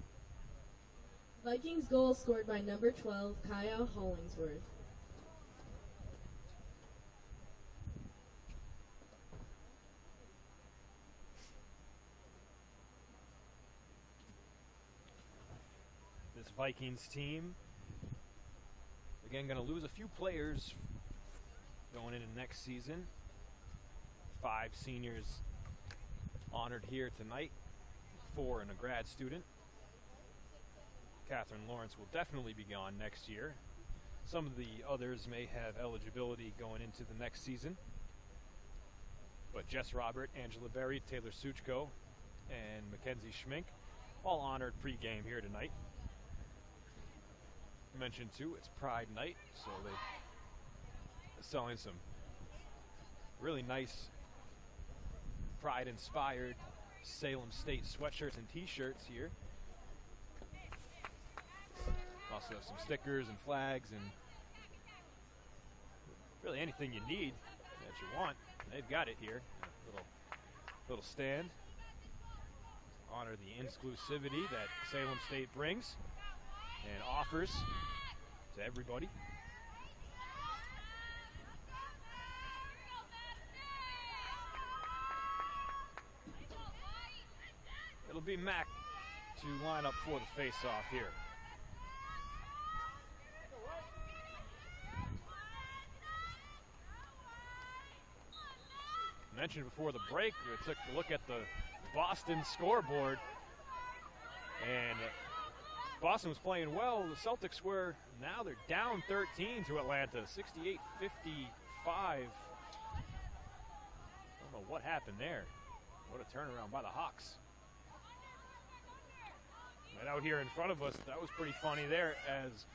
Vikings goal scored by number 12, Kaya Hollingsworth. This Vikings team, again, going to lose a few players going into next season. 5 seniors honored here tonight, 4 and a grad student. Catherine Lawrence will definitely be gone next year. Some of the others may have eligibility going into the next season. But Jess Robert, Angela Berry, Taylor Suchko, and Mackenzie Schmink all honored pre-game here tonight. I mentioned too, it's Pride Night, so they're selling some really nice Pride-inspired Salem State sweatshirts and t-shirts here. Also have some stickers and flags and really anything you need that you want. They've got it here. A little stand. Honor the exclusivity that Salem State brings and offers to everybody. It'll be Mack to line up for the face-off here. Mentioned before the break, we took a look at the Boston scoreboard, and Boston was playing well. The Celtics were, now they're down 13 to Atlanta, 68-55. I don't know what happened there. What a turnaround by the Hawks. Right out here in front of us, that was pretty funny there, as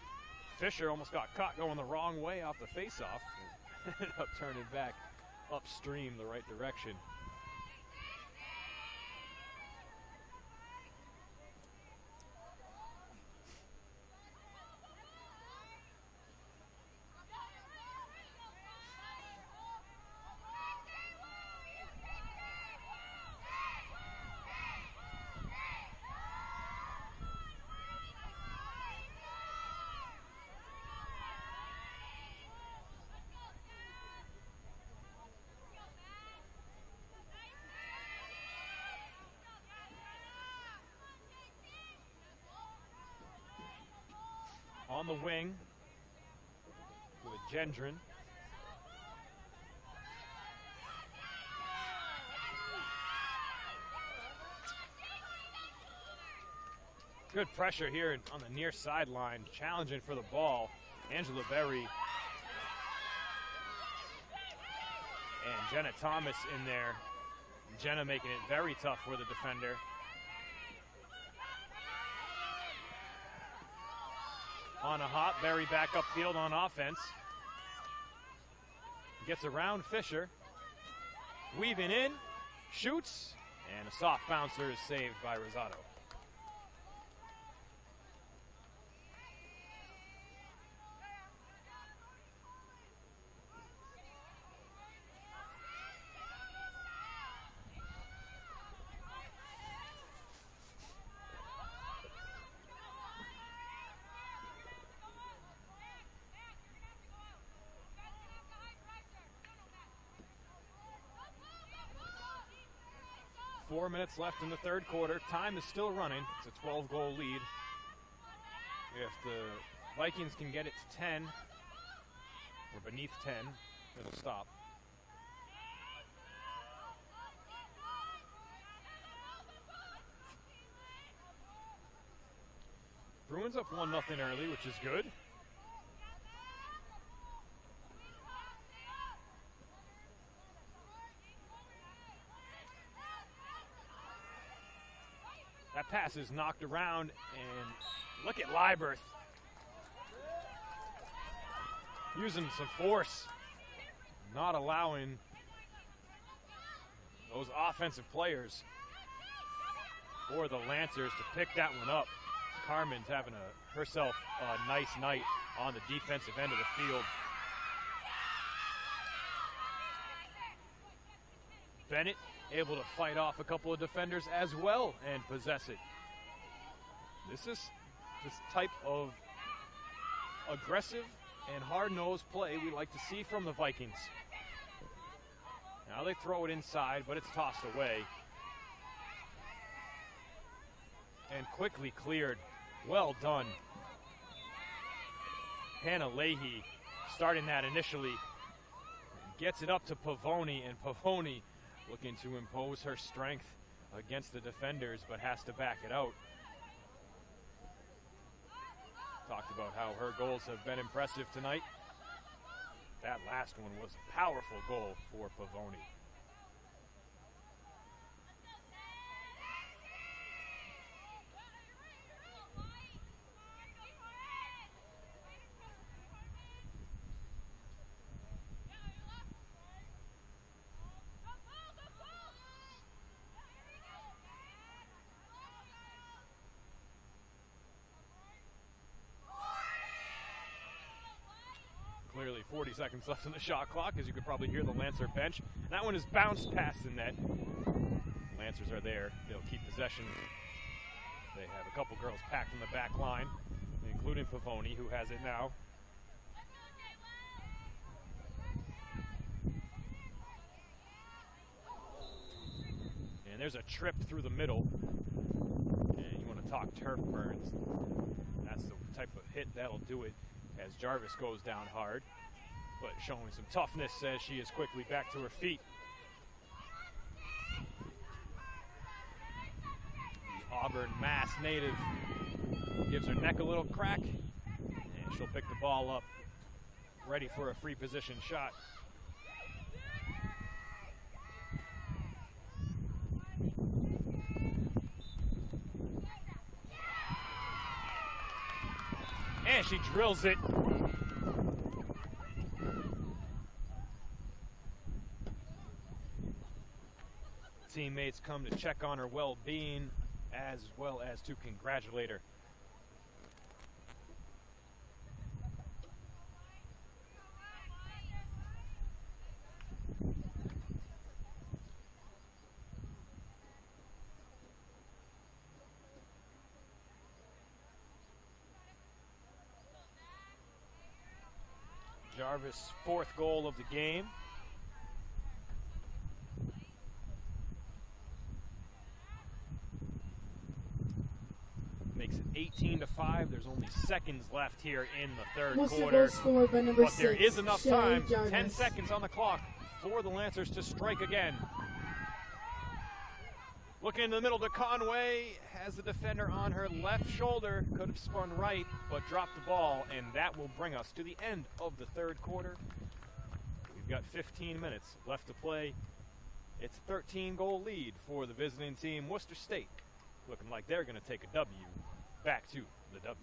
Fisher almost got caught going the wrong way off the face-off. Ended up turning back upstream the right direction. On the wing with Gendron. Good pressure here on the near sideline, challenging for the ball. Angela Berry and Jenna Thomas in there. Jenna making it very tough for the defender. On a hop, Berry back upfield on offense. Gets around Fisher. Weaving in, shoots, and a soft bouncer is saved by Rosado. Four minutes left in the third quarter. Time is still running. It's a 12-goal lead. If the Vikings can get it to 10, or beneath 10, it'll stop. Bruins up 1-0 early, which is good. That pass is knocked around, and look at Liebert using some force, not allowing those offensive players or the Lancers to pick that one up. Carmen's having herself a nice night on the defensive end of the field. Bennett able to fight off a couple of defenders as well and possess it. This is this type of aggressive and hard-nosed play we like to see from the Vikings. Now they throw it inside, but it's tossed away. And quickly cleared. Well done. Hannah Leahy starting that initially. Gets it up to Pavoni, and Pavoni looking to impose her strength against the defenders, but has to back it out. Talked about how her goals have been impressive tonight. That last one was a powerful goal for Pavoni. 40 seconds left on the shot clock, as you could probably hear the Lancer bench. And that one is bounced past the net. Lancers are there. They'll keep possession. They have a couple girls packed in the back line, including Pavoni, who has it now. And there's a trip through the middle. And you want to talk turf burns. That's the type of hit that'll do it, as Jarvis goes down hard, but showing some toughness as she is quickly back to her feet. The Auburn Mass native gives her neck a little crack, and she'll pick the ball up, ready for a free position shot. And she drills it. Teammates come to check on her well-being, as well as to congratulate her. Jarvis' fourth goal of the game. Makes it 18-5. There's only seconds left here in the third quarter. Scored by number but there 6, is enough Sherry time, Jarvis. 10 seconds on the clock, for the Lancers to strike again. Looking in the middle to Conway, has the defender on her left shoulder, could have spun right, but dropped the ball, and that will bring us to the end of the third quarter. We've got 15 minutes left to play. It's a 13-goal lead for the visiting team, Worcester State, looking like they're going to take a W back to the W.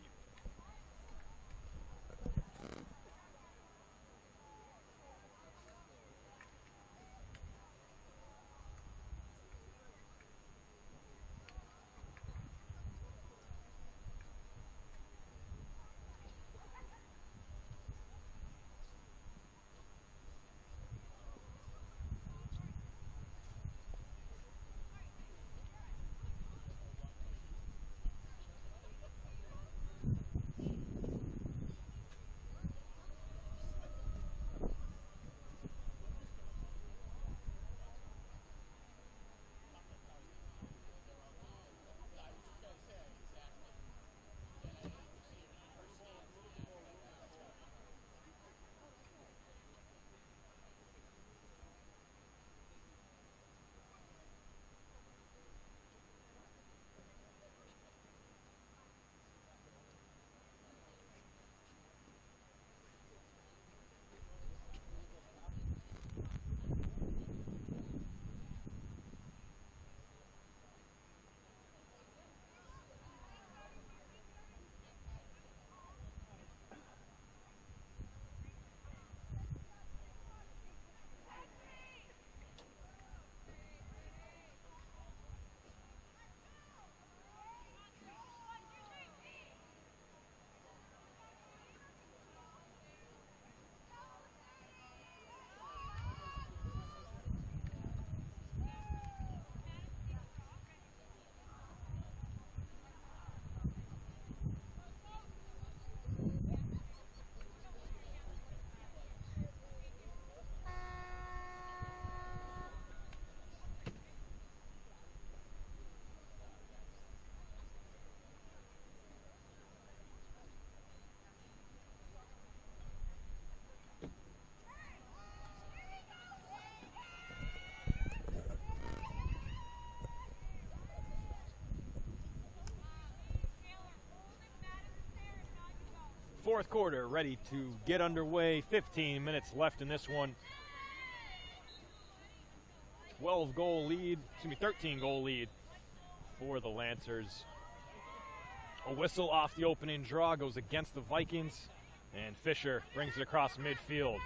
Fourth quarter ready to get underway. 15 minutes left in this one. 13-goal lead for the Lancers. A whistle off the opening draw goes against the Vikings, and Fisher brings it across midfield.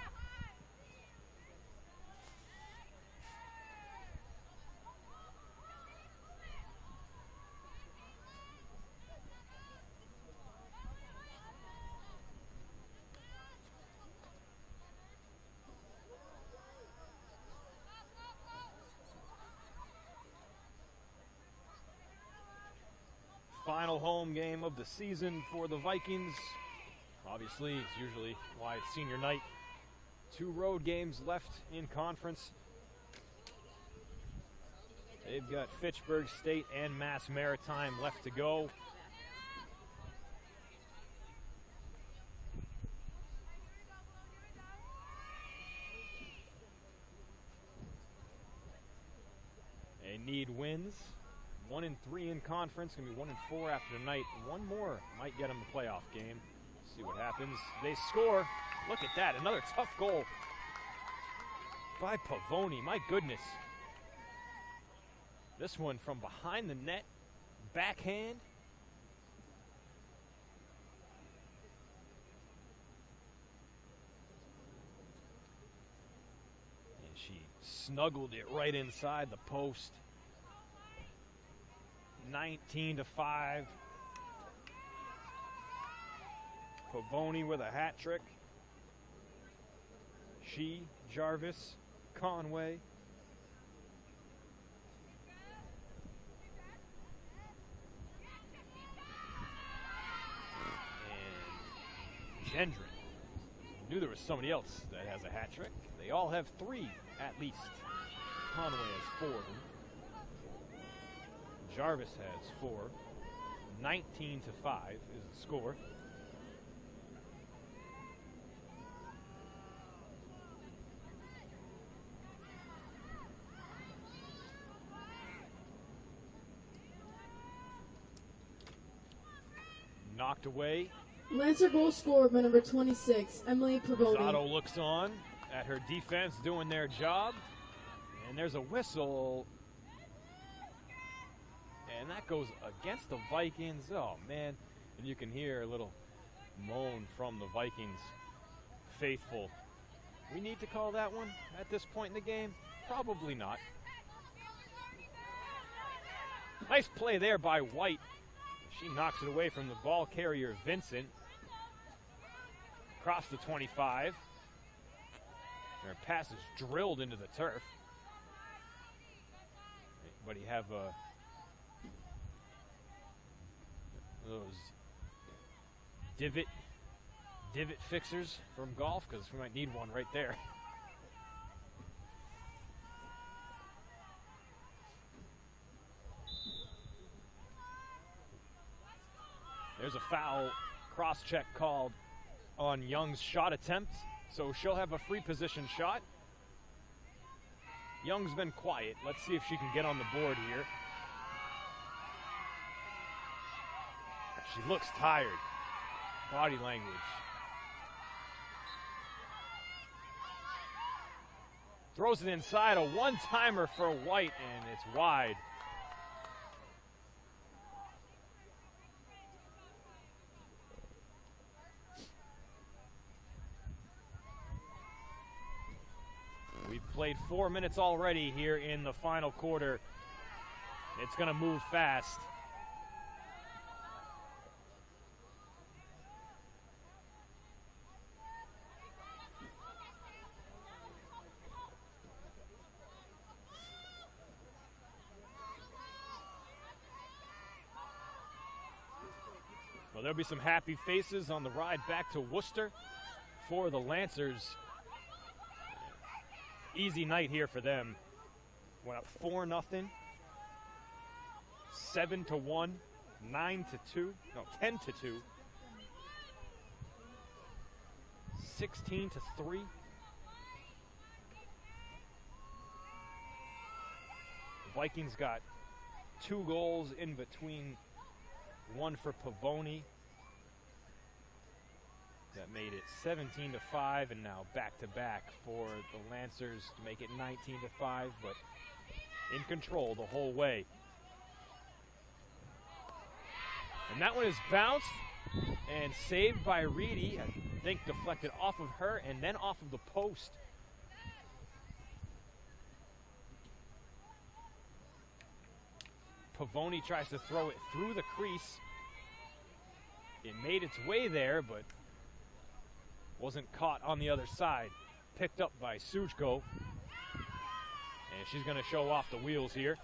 final home game of the season for the Vikings. Obviously, it's usually why it's senior night. 2 road games left in conference. They've got Fitchburg State and Mass Maritime left to go. They need wins. 1-3 in conference. Gonna be 1-4 after tonight. One more might get them the playoff game. See what happens. They score. Look at that. Another tough goal by Pavoni. My goodness. This one from behind the net. Backhand. And she snuggled it right inside the post. 19-5. Pavoni with a hat trick. She, Jarvis, Conway. And Gendron. Knew there was somebody else that has a hat trick. They all have 3 at least. Conway has 4. Jarvis has 4. 19-5 is the score. Knocked away. Lancer goal scored by number 26, Emily Pavoni. Rosado looks on at her defense doing their job. And there's a whistle. And that goes against the Vikings. Oh, man. And you can hear a little moan from the Vikings faithful. We need to call that one at this point in the game? Probably not. Nice play there by White. She knocks it away from the ball carrier, Vincent. Across the 25. Her pass is drilled into the turf. But you have those divot fixers from golf, because we might need one right there. There's a foul cross-check called on Young's shot attempt, so she'll have a free position shot. Young's been quiet. Let's see if she can get on the board here. She looks tired. Body language. Throws it inside, a one-timer for White, and it's wide. We've played 4 minutes already here in the final quarter. It's going to move fast. Well, there'll be some happy faces on the ride back to Worcester for the Lancers. Easy night here for them. Went up 4-0, 7-1, 9-2, no, 10-2, 16-3. Vikings got 2 goals in between, one for Pavoni. That made it 17-5, and now back-to-back for the Lancers to make it 19-5, but in control the whole way. And that one is bounced and saved by Reedy. I think deflected off of her and then off of the post. Pavoni tries to throw it through the crease. It made its way there, but wasn't caught on the other side. Picked up by Sujko. And she's going to show off the wheels here.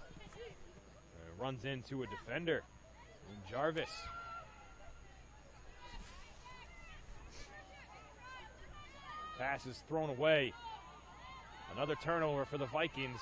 Runs into a defender. And Jarvis. Pass is thrown away. Another turnover for the Vikings.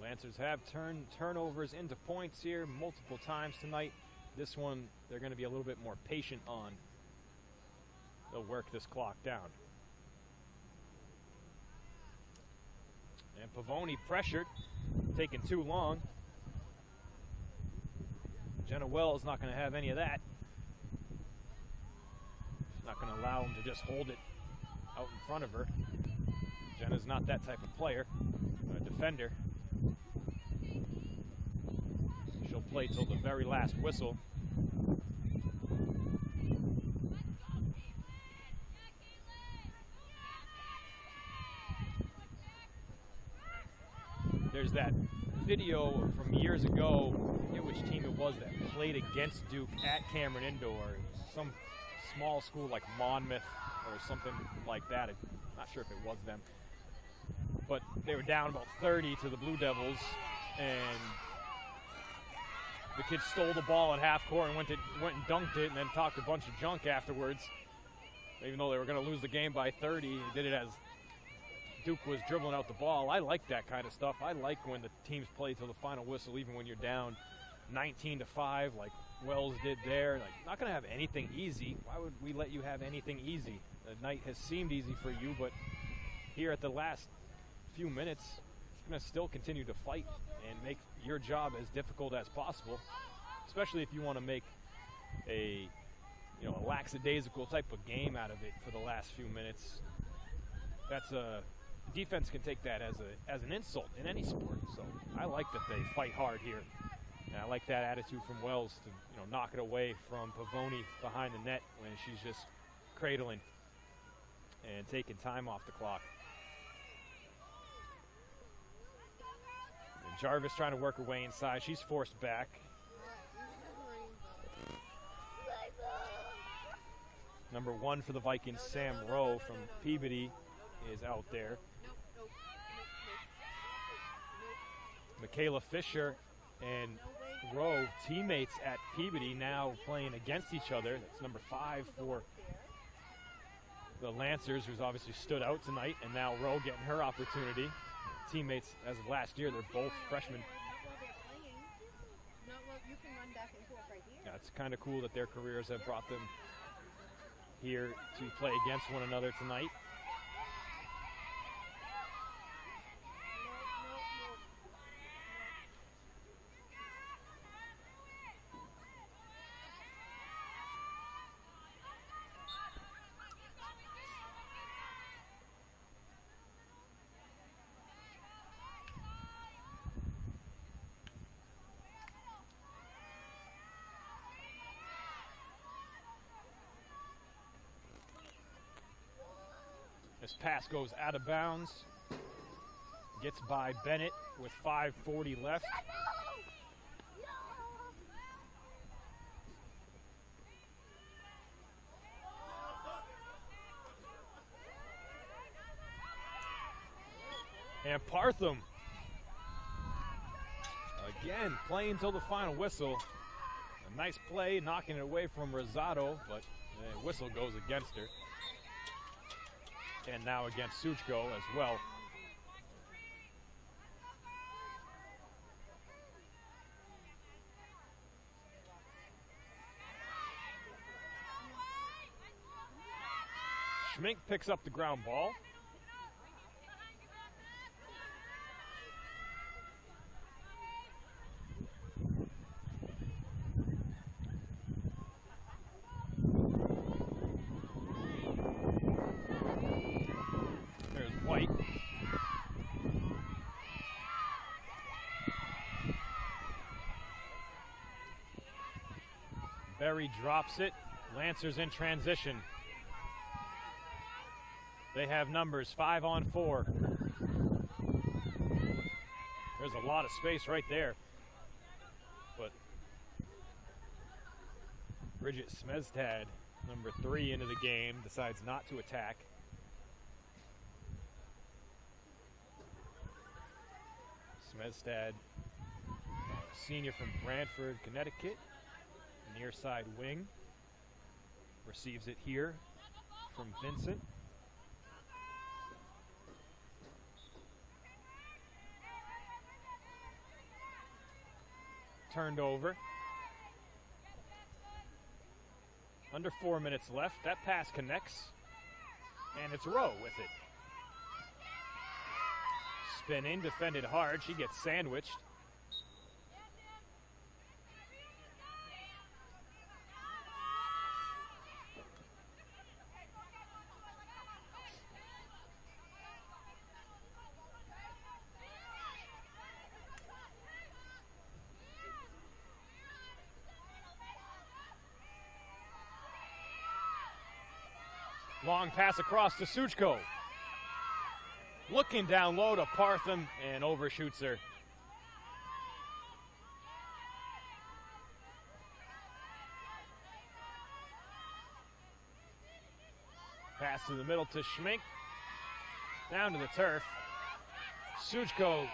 Lancers have turned turnovers into points here multiple times tonight. This one, they're going to be a little bit more patient on. They'll work this clock down. And Pavoni pressured, taking too long. Jenna Wells not going to have any of that. She's not going to allow him to just hold it out in front of her. Jenna's not that type of player, a defender. She'll play till the very last whistle. There's that video from years ago, I forget which team it was that played against Duke at Cameron Indoor. Some small school like Monmouth or something like that. I'm not sure if it was them. But they were down about 30 to the Blue Devils, and the kids stole the ball at half court and went and dunked it, and then talked a bunch of junk afterwards. Even though they were going to lose the game by 30, they did it as Duke was dribbling out the ball. I like that kind of stuff. I like when the teams play till the final whistle, even when you're down 19-5, like Wells did there. Like, not going to have anything easy. Why would we let you have anything easy? The night has seemed easy for you, but here at the last few minutes, it's going to still continue to fight and make your job as difficult as possible, especially if you want to make a lackadaisical type of game out of it for the last few minutes. That's a defense can take that as an insult in any sport. So I like that they fight hard here, and I like that attitude from Wells to knock it away from Pavoni behind the net when she's just cradling and taking time off the clock. And Jarvis trying to work her way inside. She's forced back. Number 1 for the Vikings, Sam Rowe from Peabody, is out there. Michaela Fisher and Rowe, teammates at Peabody, now playing against each other. That's number 5 for the Lancers, who's obviously stood out tonight, and now Rowe getting her opportunity. Teammates as of last year, they're both freshmen. Yeah, it's kind of cool that their careers have brought them here to play against one another tonight. This pass goes out of bounds. Gets by Bennett with 5:40 left. And Partham, again, playing until the final whistle. A nice play, knocking it away from Rosado, but the whistle goes against her. And now against Suchko as well. Schmink picks up the ground ball. Berry drops it. Lancers in transition. They have numbers 5-on-4. There's a lot of space right there. But Bridget Smestad, number 3 into the game, decides not to attack. Smestad, senior from Brantford, Connecticut, near side wing. Receives it here from Vincent. Turned over. Under 4 minutes left. That pass connects. And it's Rowe with it. Spin in, defended hard. She gets sandwiched. Long pass across to Suchko. Looking down low to Partham and overshoots her. Pass to the middle to Schmink. Down to the turf. Suchko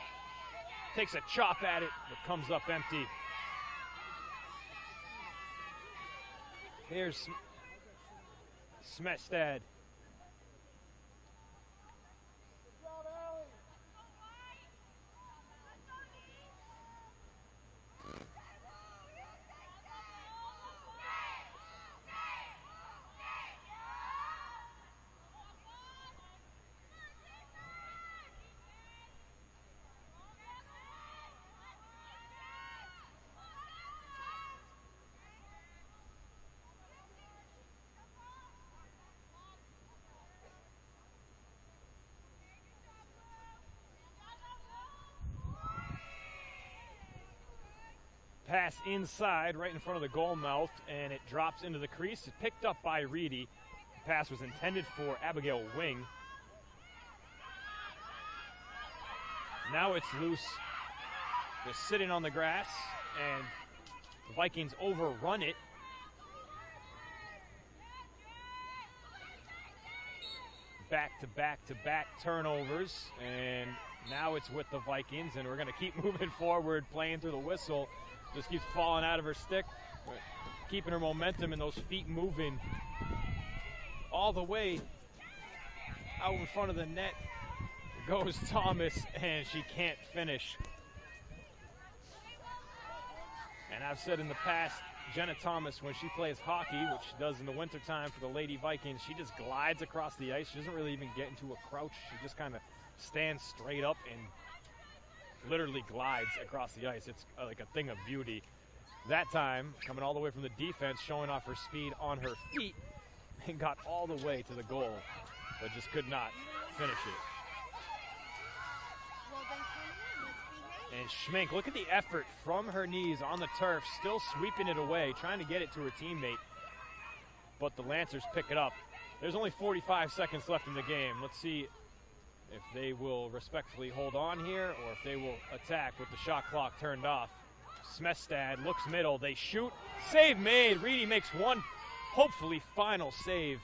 takes a chop at it, but comes up empty. Here's Smestad. Pass inside, right in front of the goal mouth, and it drops into the crease. It's picked up by Reedy. The pass was intended for Abigail Wing. Now it's loose. They're sitting on the grass, and the Vikings overrun it. Back-to-back-to-back turnovers, and now it's with the Vikings, and we're going to keep moving forward, playing through the whistle. Just keeps falling out of her stick, keeping her momentum and those feet moving all the way out in front of the net. Goes Thomas, and she can't finish. And I've said in the past, Jenna Thomas, when she plays hockey, which she does in the wintertime for the Lady Vikings, she just glides across the ice. She doesn't really even get into a crouch. She just kind of stands straight up and literally glides across the ice. It's like a thing of beauty. That time, coming all the way from the defense, showing off her speed on her feet, and got all the way to the goal, but just could not finish it. And Schmink, look at the effort from her knees on the turf, still sweeping it away, trying to get it to her teammate. But the Lancers pick it up. There's only 45 seconds left in the game. Let's see if they will respectfully hold on here or if they will attack with the shot clock turned off. Smestad looks middle. They shoot. Save made. Reedy makes one, hopefully, final save.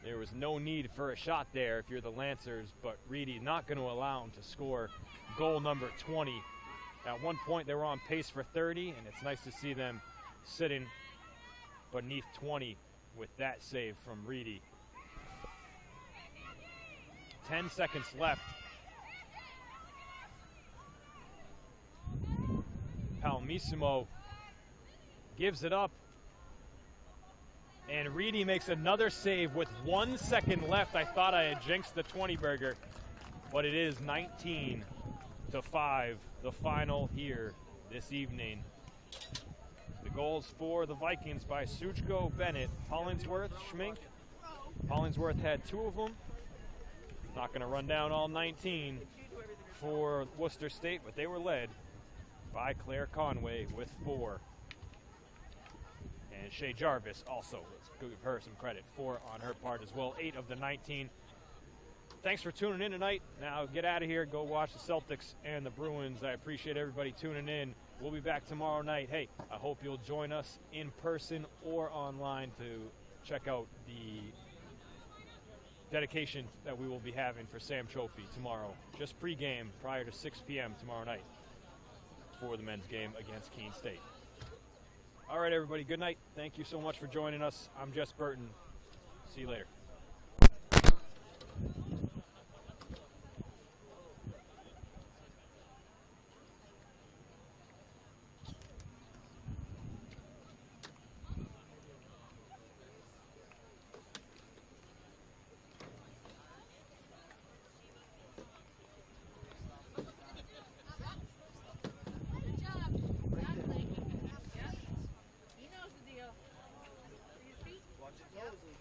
There was no need for a shot there if you're the Lancers, but Reedy not going to allow them to score goal number 20. At one point, they were on pace for 30, and it's nice to see them sitting beneath 20 with that save from Reedy. 10 seconds left. Palmissimo gives it up. And Reedy makes another save with 1 second left. I thought I had jinxed the 20-burger, but it is 19-5, the final here this evening. The goals for the Vikings by Suchko, Bennett, Hollingsworth, Schmink. Hollingsworth had 2 of them. Not going to run down all 19 for Worcester State, but they were led by Claire Conway with 4. And Shea Jarvis also, let's give her some credit, 4 on her part as well. 8 of the 19 thanks for tuning in tonight. Now get out of here. Go watch the Celtics and the Bruins. I appreciate everybody tuning in. We'll be back tomorrow night. Hey, I hope you'll join us in person or online to check out the dedication that we will be having for Sam Trophy tomorrow. Just pregame prior to 6 p.m. tomorrow night for the men's game against Keene State. All right, everybody, good night. Thank you so much for joining us. I'm Jess Burton. See you later. He knows the deal. See his feet? Watch your toes.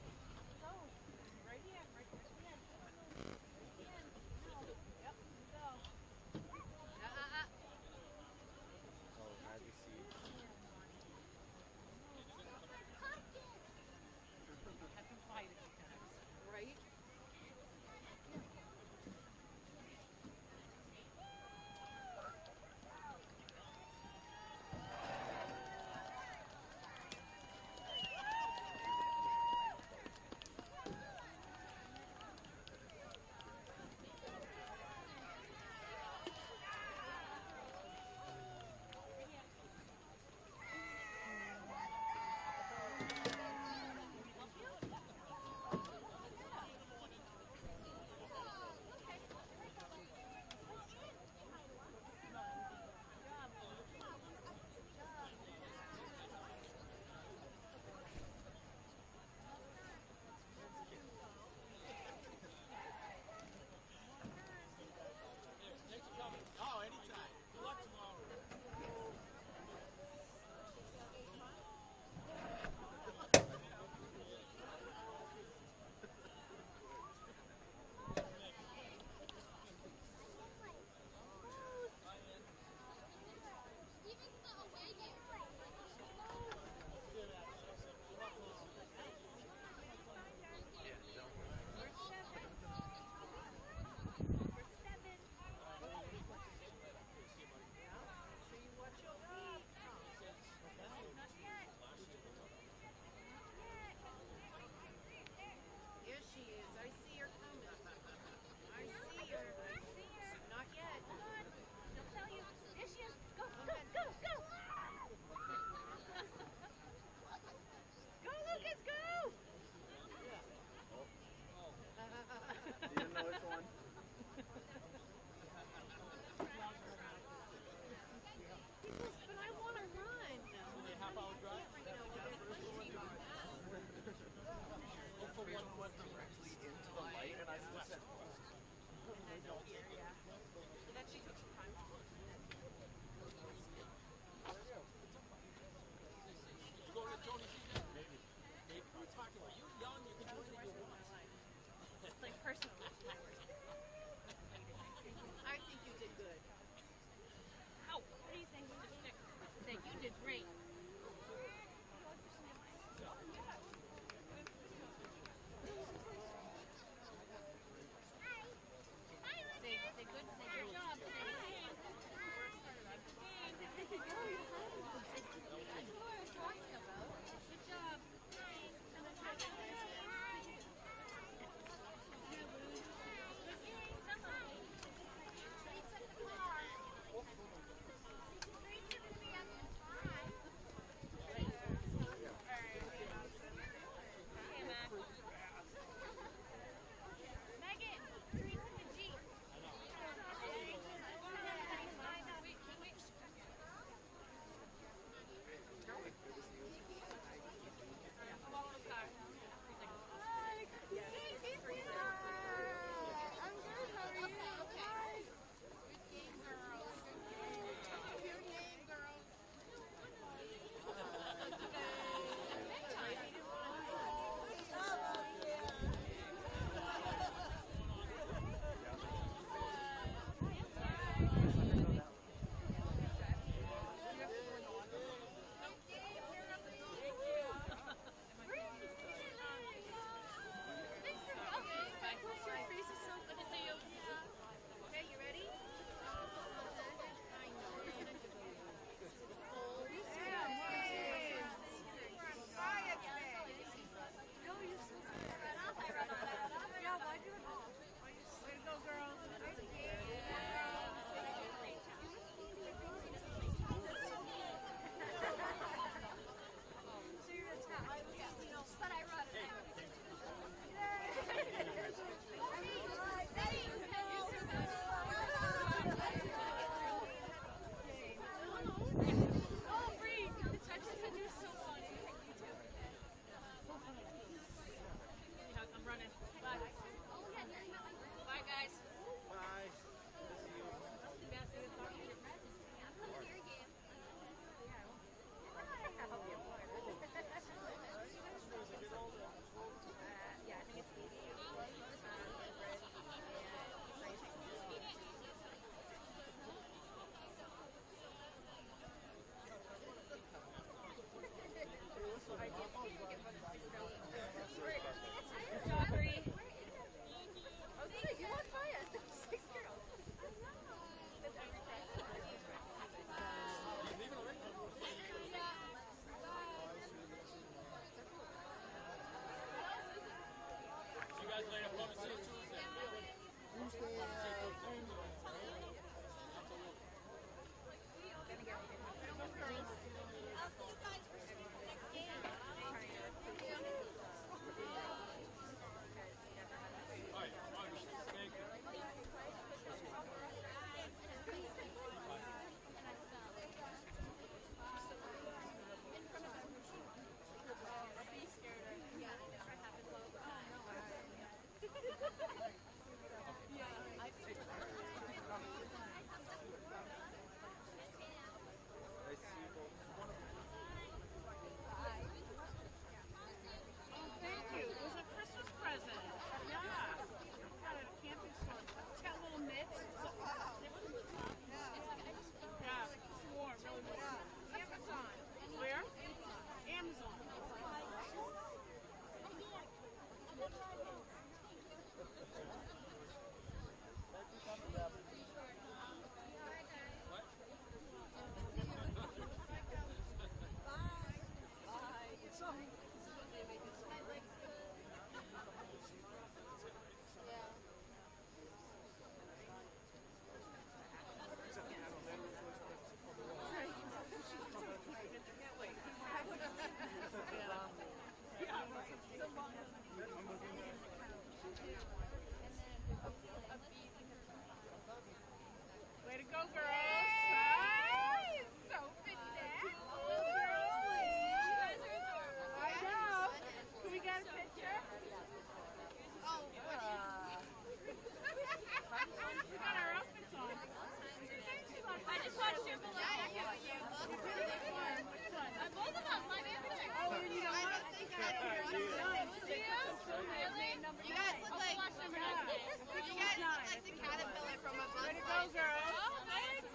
go, girls. Oh, thanks.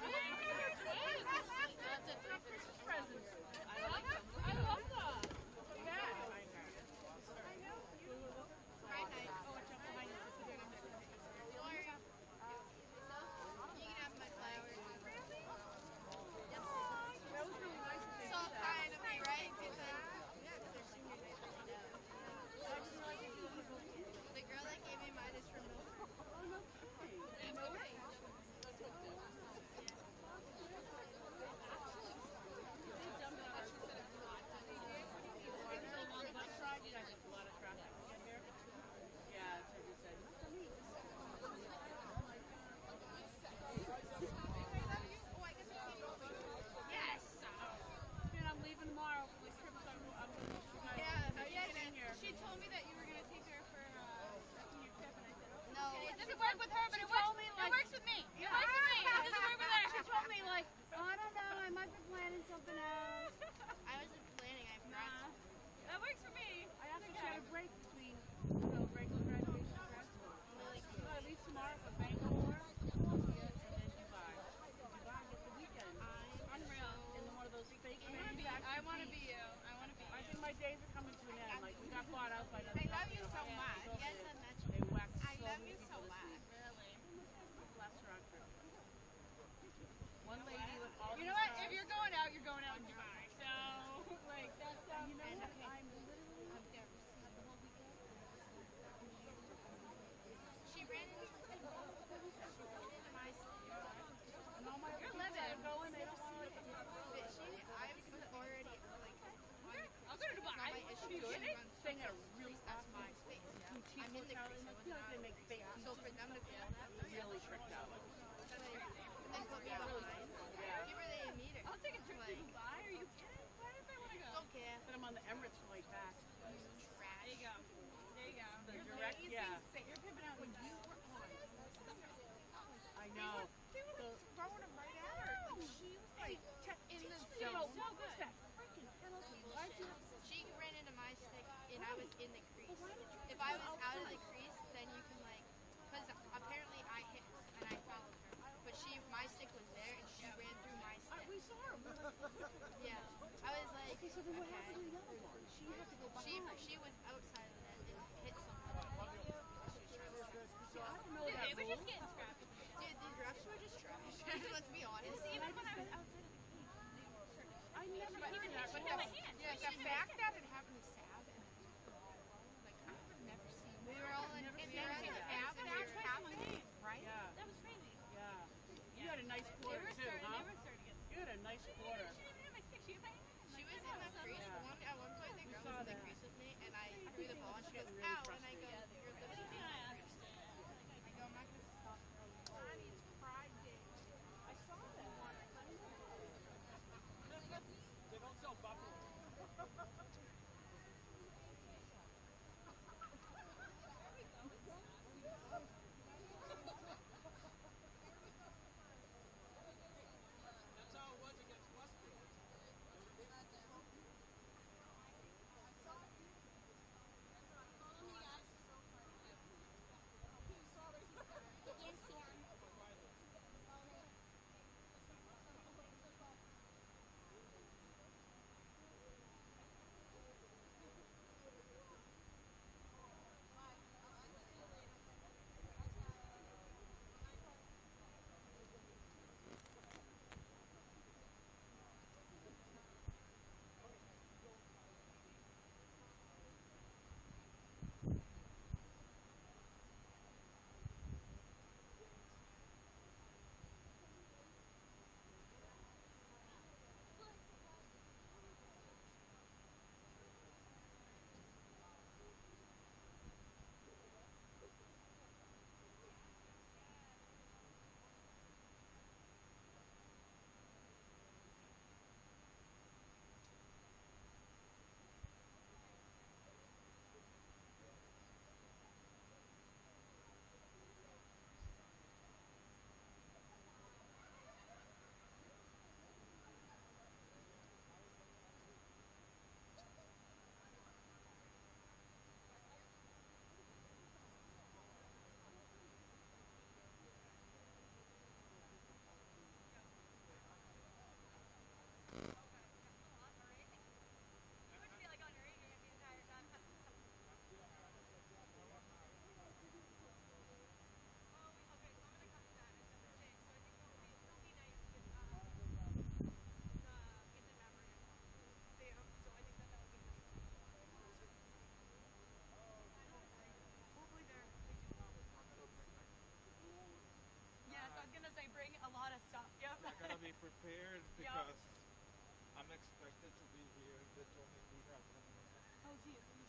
That's a Christmas present. I like them. I love them. Yeah. I know. Right night. Oh, it's up behind you. Sorry. You can have my flowers. Really? Yep. That was really nice of you. So kind of me, right? Because they're senior night. The girl that gave me mine is from Milford. Oh, no kidding. It's okay. She told me that you were going to take her for your trip, and I said, okay. No, it doesn't work with her, but it works with me. It works with me. It doesn't work with her. She told me, like, oh, I don't know, I might be planning something else. I wasn't planning, I forgot. That works for me. I actually had a break between, regular graduation and grad school. I leave tomorrow for Bangalore, and then Dubai. Dubai gets the weekend. Unreal. In one of those fake manufactured I want to be you. I think my days are coming to an end. Like, we got bought out by another I love you company, so much. and Yes, I met they whacked I so love many you so people this much. week. Really. Bless her on her. One lady with all You know what? If you're going out, you're going out in Dubai. So, like, that's you know what? I'm literally She ran into my and all my You're people living. that are going, they don't want to. I was already like I'll go to Dubai. my issue. Good. She runs Staying at a really that's my space. I'm in the crease. I feel like they make fake So for them to feel that, really tricked out. and put me behind, give her the meter. I'll take a trip to Like, Dubai. Are you kidding? Why did I want to go? don't care. Then I'm on the Emirates flight back. Trash. There you go. The You're direct, lazy. yeah. You're pimping out when you were on. I know. They were like throwing them right at her. Like, she was like in the So zone. what was that freaking penalty? Why'd you? She ran into my stick and I was in the crease. If I was out of the crease, then you can like, because apparently I hit her and I followed her. But my stick was there and she ran through my stick. We saw her. Yeah. I was like, Okay, so then what happened to the other one? She had to go behind. she was outside of that and hit someone. She was trying to stop. I don't know that They were rule. just getting scrappy. Dude, these refs were just trash. Let's be honest. Even when I was outside of the cage. I never heard that. But the fact that it happened to Sav, like I would never see. We were all in the cab and we were happening, right? Yeah. That was crazy. Yeah. You had a nice quarter too, huh? You had a nice quarter. She was in the crease. At one point, the girl was in the crease with me, and I threw the ball, and she goes, "Ow!" And I go, "You're literally in the crease." I go, "I'm not gonna stop." It's Friday. I saw that. They don't sell buffalo. That's how it was against Worcester. They were big. prepared because I'm expected to be here. They told me we have 1 minute. Oh, geez.